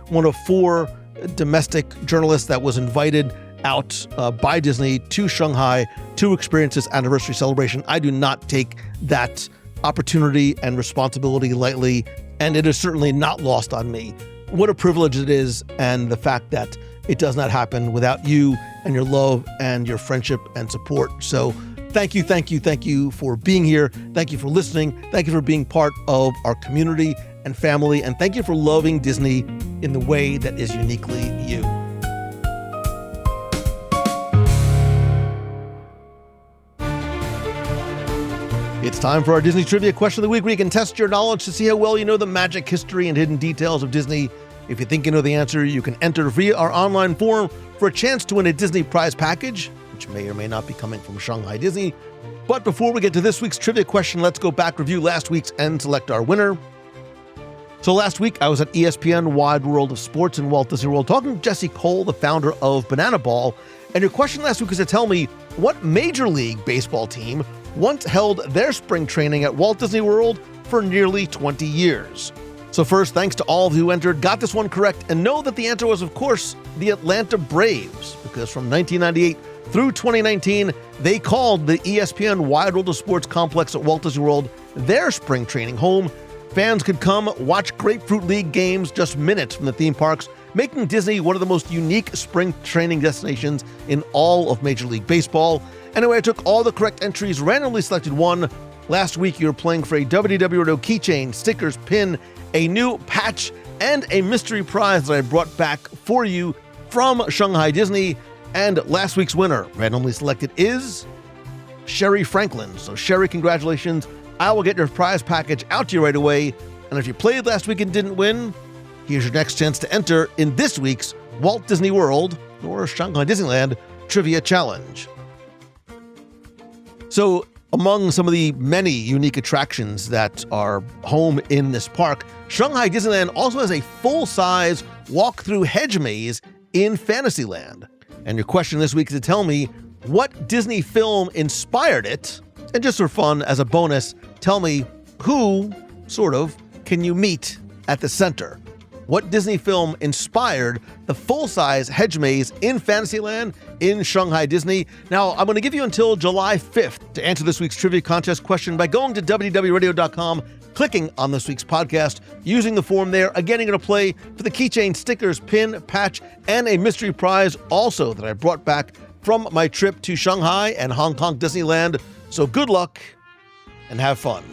Speaker 7: one of 4 domestic journalists that was invited out by Disney to Shanghai to experience this anniversary celebration. I do not take that opportunity and responsibility lightly, and it is certainly not lost on me. What a privilege it is, and the fact that it does not happen without you and your love and your friendship and support. So thank you for being here. Thank you for listening. Thank you for being part of our community and family. And thank you for loving Disney in the way that is uniquely you. It's time for our Disney Trivia Question of the Week, where you can test your knowledge to see how well you know the magic, history, and hidden details of Disney. If you think you know the answer, you can enter via our online forum for a chance to win a Disney prize package, which may or may not be coming from Shanghai Disney. But before we get to this week's trivia question, let's go back, review last week's, and select our winner. So last week, I was at ESPN Wide World of Sports in Walt Disney World talking to Jesse Cole, the founder of Banana Ball. And your question last week was to tell me what Major League Baseball team once held their spring training at Walt Disney World for nearly 20 years. So first, thanks to all of you who entered, got this one correct, and know that the answer was, of course, the Atlanta Braves, because from 1998 through 2019, they called the ESPN Wide World of Sports complex at Walt Disney World their spring training home. Fans could come watch Grapefruit League games just minutes from the theme parks, making Disney one of the most unique spring training destinations in all of Major League Baseball. Anyway, I took all the correct entries, randomly selected one. Last week, you were playing for a WWRO keychain, stickers, pin, a new patch, and a mystery prize that I brought back for you from Shanghai Disney. And last week's winner, randomly selected, is Sherry Franklin. So Sherry, congratulations. I will get your prize package out to you right away. And if you played last week and didn't win, here's your next chance to enter in this week's Walt Disney World or Shanghai Disneyland Trivia Challenge. So among some of the many unique attractions that are home in this park, Shanghai Disneyland also has a full-size walk-through hedge maze in Fantasyland. And your question this week is to tell me what Disney film inspired it, and just for fun, as a bonus, tell me who, can you meet at the center? What Disney film inspired the full-size hedge maze in Fantasyland in Shanghai Disney? Now, I'm going to give you until July 5th to answer this week's trivia contest question by going to www.radio.com, clicking on this week's podcast, using the form there. Again, you're going to play for the keychain, stickers, pin, patch, and a mystery prize also that I brought back from my trip to Shanghai and Hong Kong Disneyland. So good luck and have fun.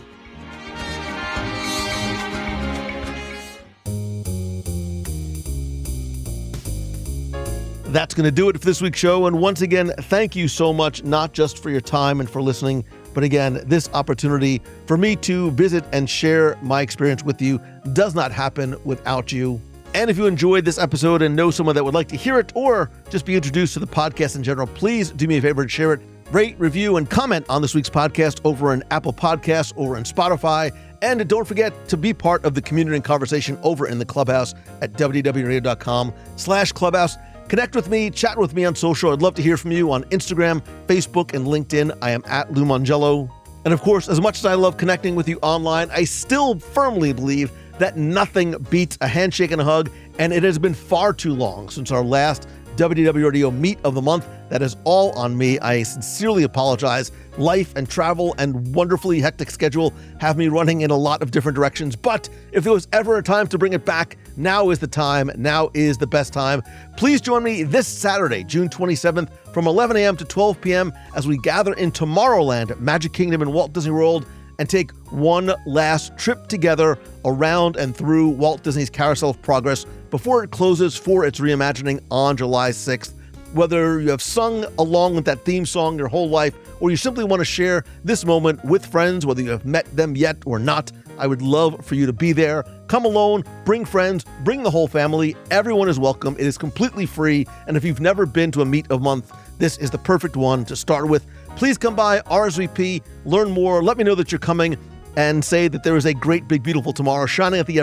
Speaker 7: That's going to do it for this week's show. And once again, thank you so much, not just for your time and for listening, but again, this opportunity for me to visit and share my experience with you does not happen without you. And if you enjoyed this episode and know someone that would like to hear it or just be introduced to the podcast in general, please do me a favor and share it. Rate, review, and comment on this week's podcast over in Apple Podcasts or in Spotify. And don't forget to be part of the community and conversation over in the Clubhouse at www.radio.com/clubhouse. Connect with me, chat with me on social. I'd love to hear from you on Instagram, Facebook, and LinkedIn. I am at Lou Mongello. And of course, as much as I love connecting with you online, I still firmly believe that nothing beats a handshake and a hug, and it has been far too long since our last WDW Radio Meet of the Month. That is all on me. I sincerely apologize. Life and travel and wonderfully hectic schedule have me running in a lot of different directions. But if there was ever a time to bring it back, now is the time. Now is the best time. Please join me this Saturday, June 27th, from 11 a.m. to 12 p.m. as we gather in Tomorrowland, Magic Kingdom in Walt Disney World, and take one last trip together around and through Walt Disney's Carousel of Progress before it closes for its reimagining on July 6th. Whether you have sung along with that theme song your whole life, or you simply want to share this moment with friends, whether you have met them yet or not, I would love for you to be there. Come alone, bring friends, bring the whole family. Everyone is welcome. It is completely free. And if you've never been to a Meet of Month, this is the perfect one to start with. Please come by, RSVP, learn more, let me know that you're coming, and say that there is a great, big, beautiful tomorrow shining at the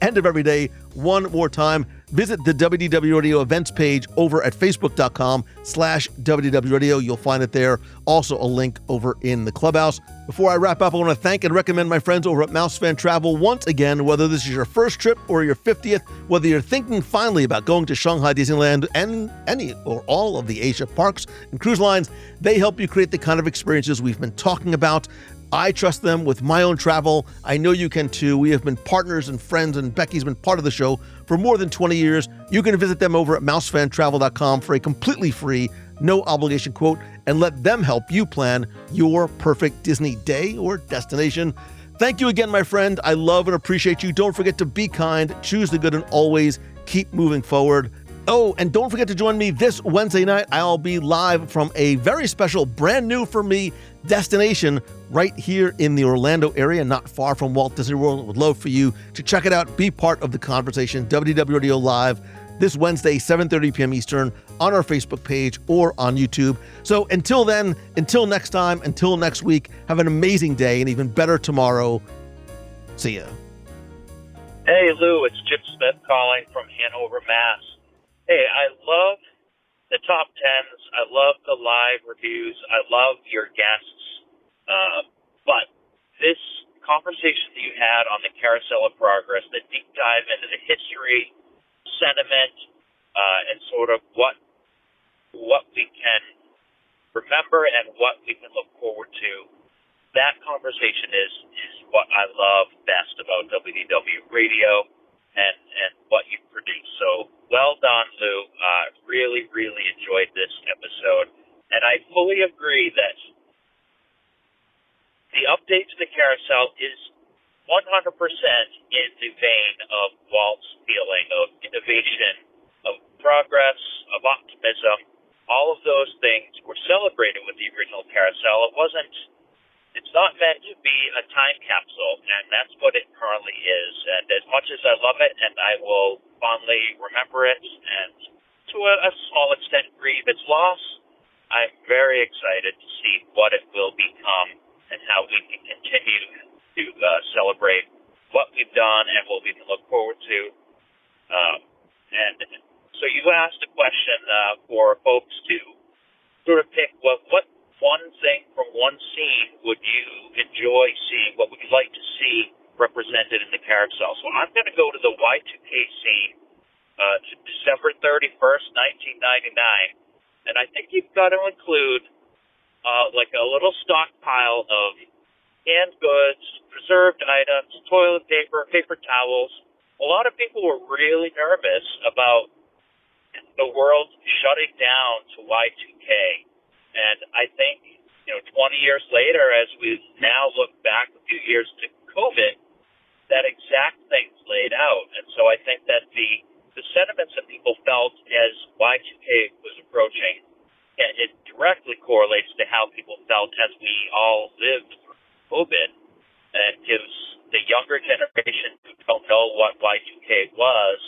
Speaker 7: end of every day. One more time, visit the WDW Radio events page over at facebook.com/WDW Radio. You'll find it there. Also a link over in the Clubhouse. Before I wrap up, I want to thank and recommend my friends over at Mouse Fan Travel once again. Whether this is your first trip or your 50th, whether you're thinking finally about going to Shanghai Disneyland and any or all of the Asia parks and cruise lines, they help you create the kind of experiences we've been talking about. I trust them with my own travel. I know you can too. We have been partners and friends, and Becky's been part of the show for more than 20 years. You can visit them over at mousefantravel.com for a completely free, no obligation quote, and let them help you plan your perfect Disney day or destination. Thank you again, my friend. I love and appreciate you. Don't forget to be kind, choose the good, and always keep moving forward. Oh, and don't forget to join me this Wednesday night. I'll be live from a very special, brand new for me destination right here in the Orlando area, not far from Walt Disney World. I would love for you to check it out, be part of the conversation. WDW Radio Live this Wednesday, 7:30 p.m. Eastern on our Facebook page or on YouTube. So until then, until next time, until next week, have an amazing day and even better tomorrow. See ya.
Speaker 8: Hey, Lou, it's Jim Smith calling from Hanover, Mass. Hey, I love the top 10s. I love the live reviews. I love your guests. But this conversation that you had on the Carousel of Progress, the deep dive into the history, sentiment, and sort of what we can remember and what we can look forward to, that conversation is what I love best about WDW Radio and what you produce. So well done, Lou. Really, really enjoyed this episode. And I fully agree that the update to the carousel is 100% in the vein of Walt's feeling of innovation, of progress, of optimism. All of those things were celebrated with the original carousel. It's not meant to be a time capsule, and that's what it currently is. And as much as I love it, and I will fondly remember it, and to a small extent grieve its loss, I'm very excited to see what it will become and how we can continue to celebrate what we've done and what we can look forward to. And so you asked a question for folks to sort of pick what one thing from one scene would you enjoy seeing, what would you like to see represented in the carousel. So I'm going to go to the Y2K scene to December 31st, 1999, and I think you've got to include like a little stockpile of canned goods, preserved items, toilet paper, paper towels. A lot of people were really nervous about the world shutting down to Y2K. And I think, 20 years later, as we now look back a few years to COVID, that exact thing's laid out. And so I think that the the sentiments that people felt as Y2K was approaching, it directly correlates to how people felt as we all lived through COVID, and gives the younger generation who don't know what Y2K was,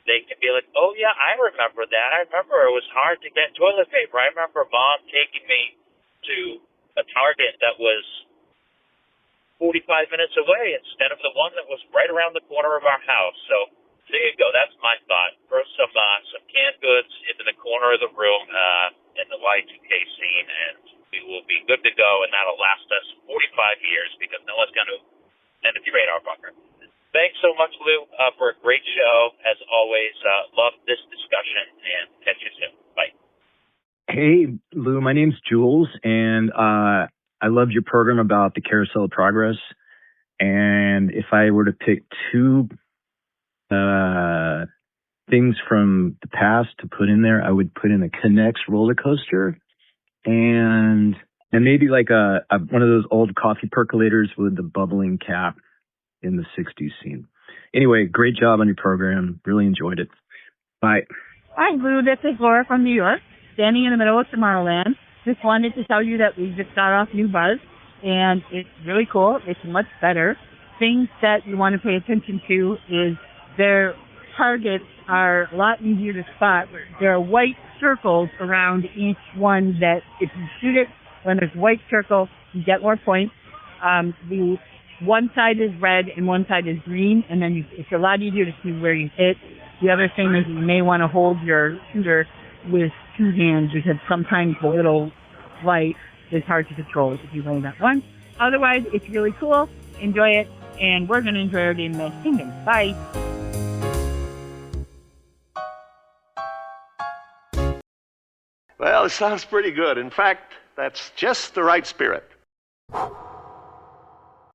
Speaker 8: they can be like, oh yeah, I remember that. I remember it was hard to get toilet paper. I remember Mom taking me to a Target that was 45 minutes away instead of the one that was right around the corner of our house. So there you go. That's my thought. Throw some canned goods into the corner of the room in the Y2K scene, and we will be good to go, and that'll last us 45 years because no one's going to penetrate our bunker. Thanks so much, Lou, for a great show. As always, love this discussion, and catch you soon. Bye.
Speaker 9: Hey, Lou, my name's Jules, and I loved your program about the Carousel of Progress. And if I were to pick two things from the past to put in there, I would put in a Connects roller coaster and maybe like one of those old coffee percolators with the bubbling cap in the 60s scene. Anyway, great job on your program. Really enjoyed it. Bye.
Speaker 10: Hi, Lou. This is Laura from New York, standing in the middle of Tomorrowland. Just wanted to tell you that we just got off New Buzz, and it's really cool. It's much better. Things that you want to pay attention to is their targets are a lot easier to spot. There are white circles around each one that if you shoot it when there's a white circle, you get more points. The one side is red and one side is green, and then it's a lot easier to see where you hit. The other thing is you may want to hold your shooter with two hands because sometimes the little light is hard to control if you only got one. Otherwise, it's really cool. Enjoy it, and we're going to enjoy our day in the Magic Kingdom. Bye.
Speaker 11: Well, it sounds pretty good. In fact, that's just the right spirit.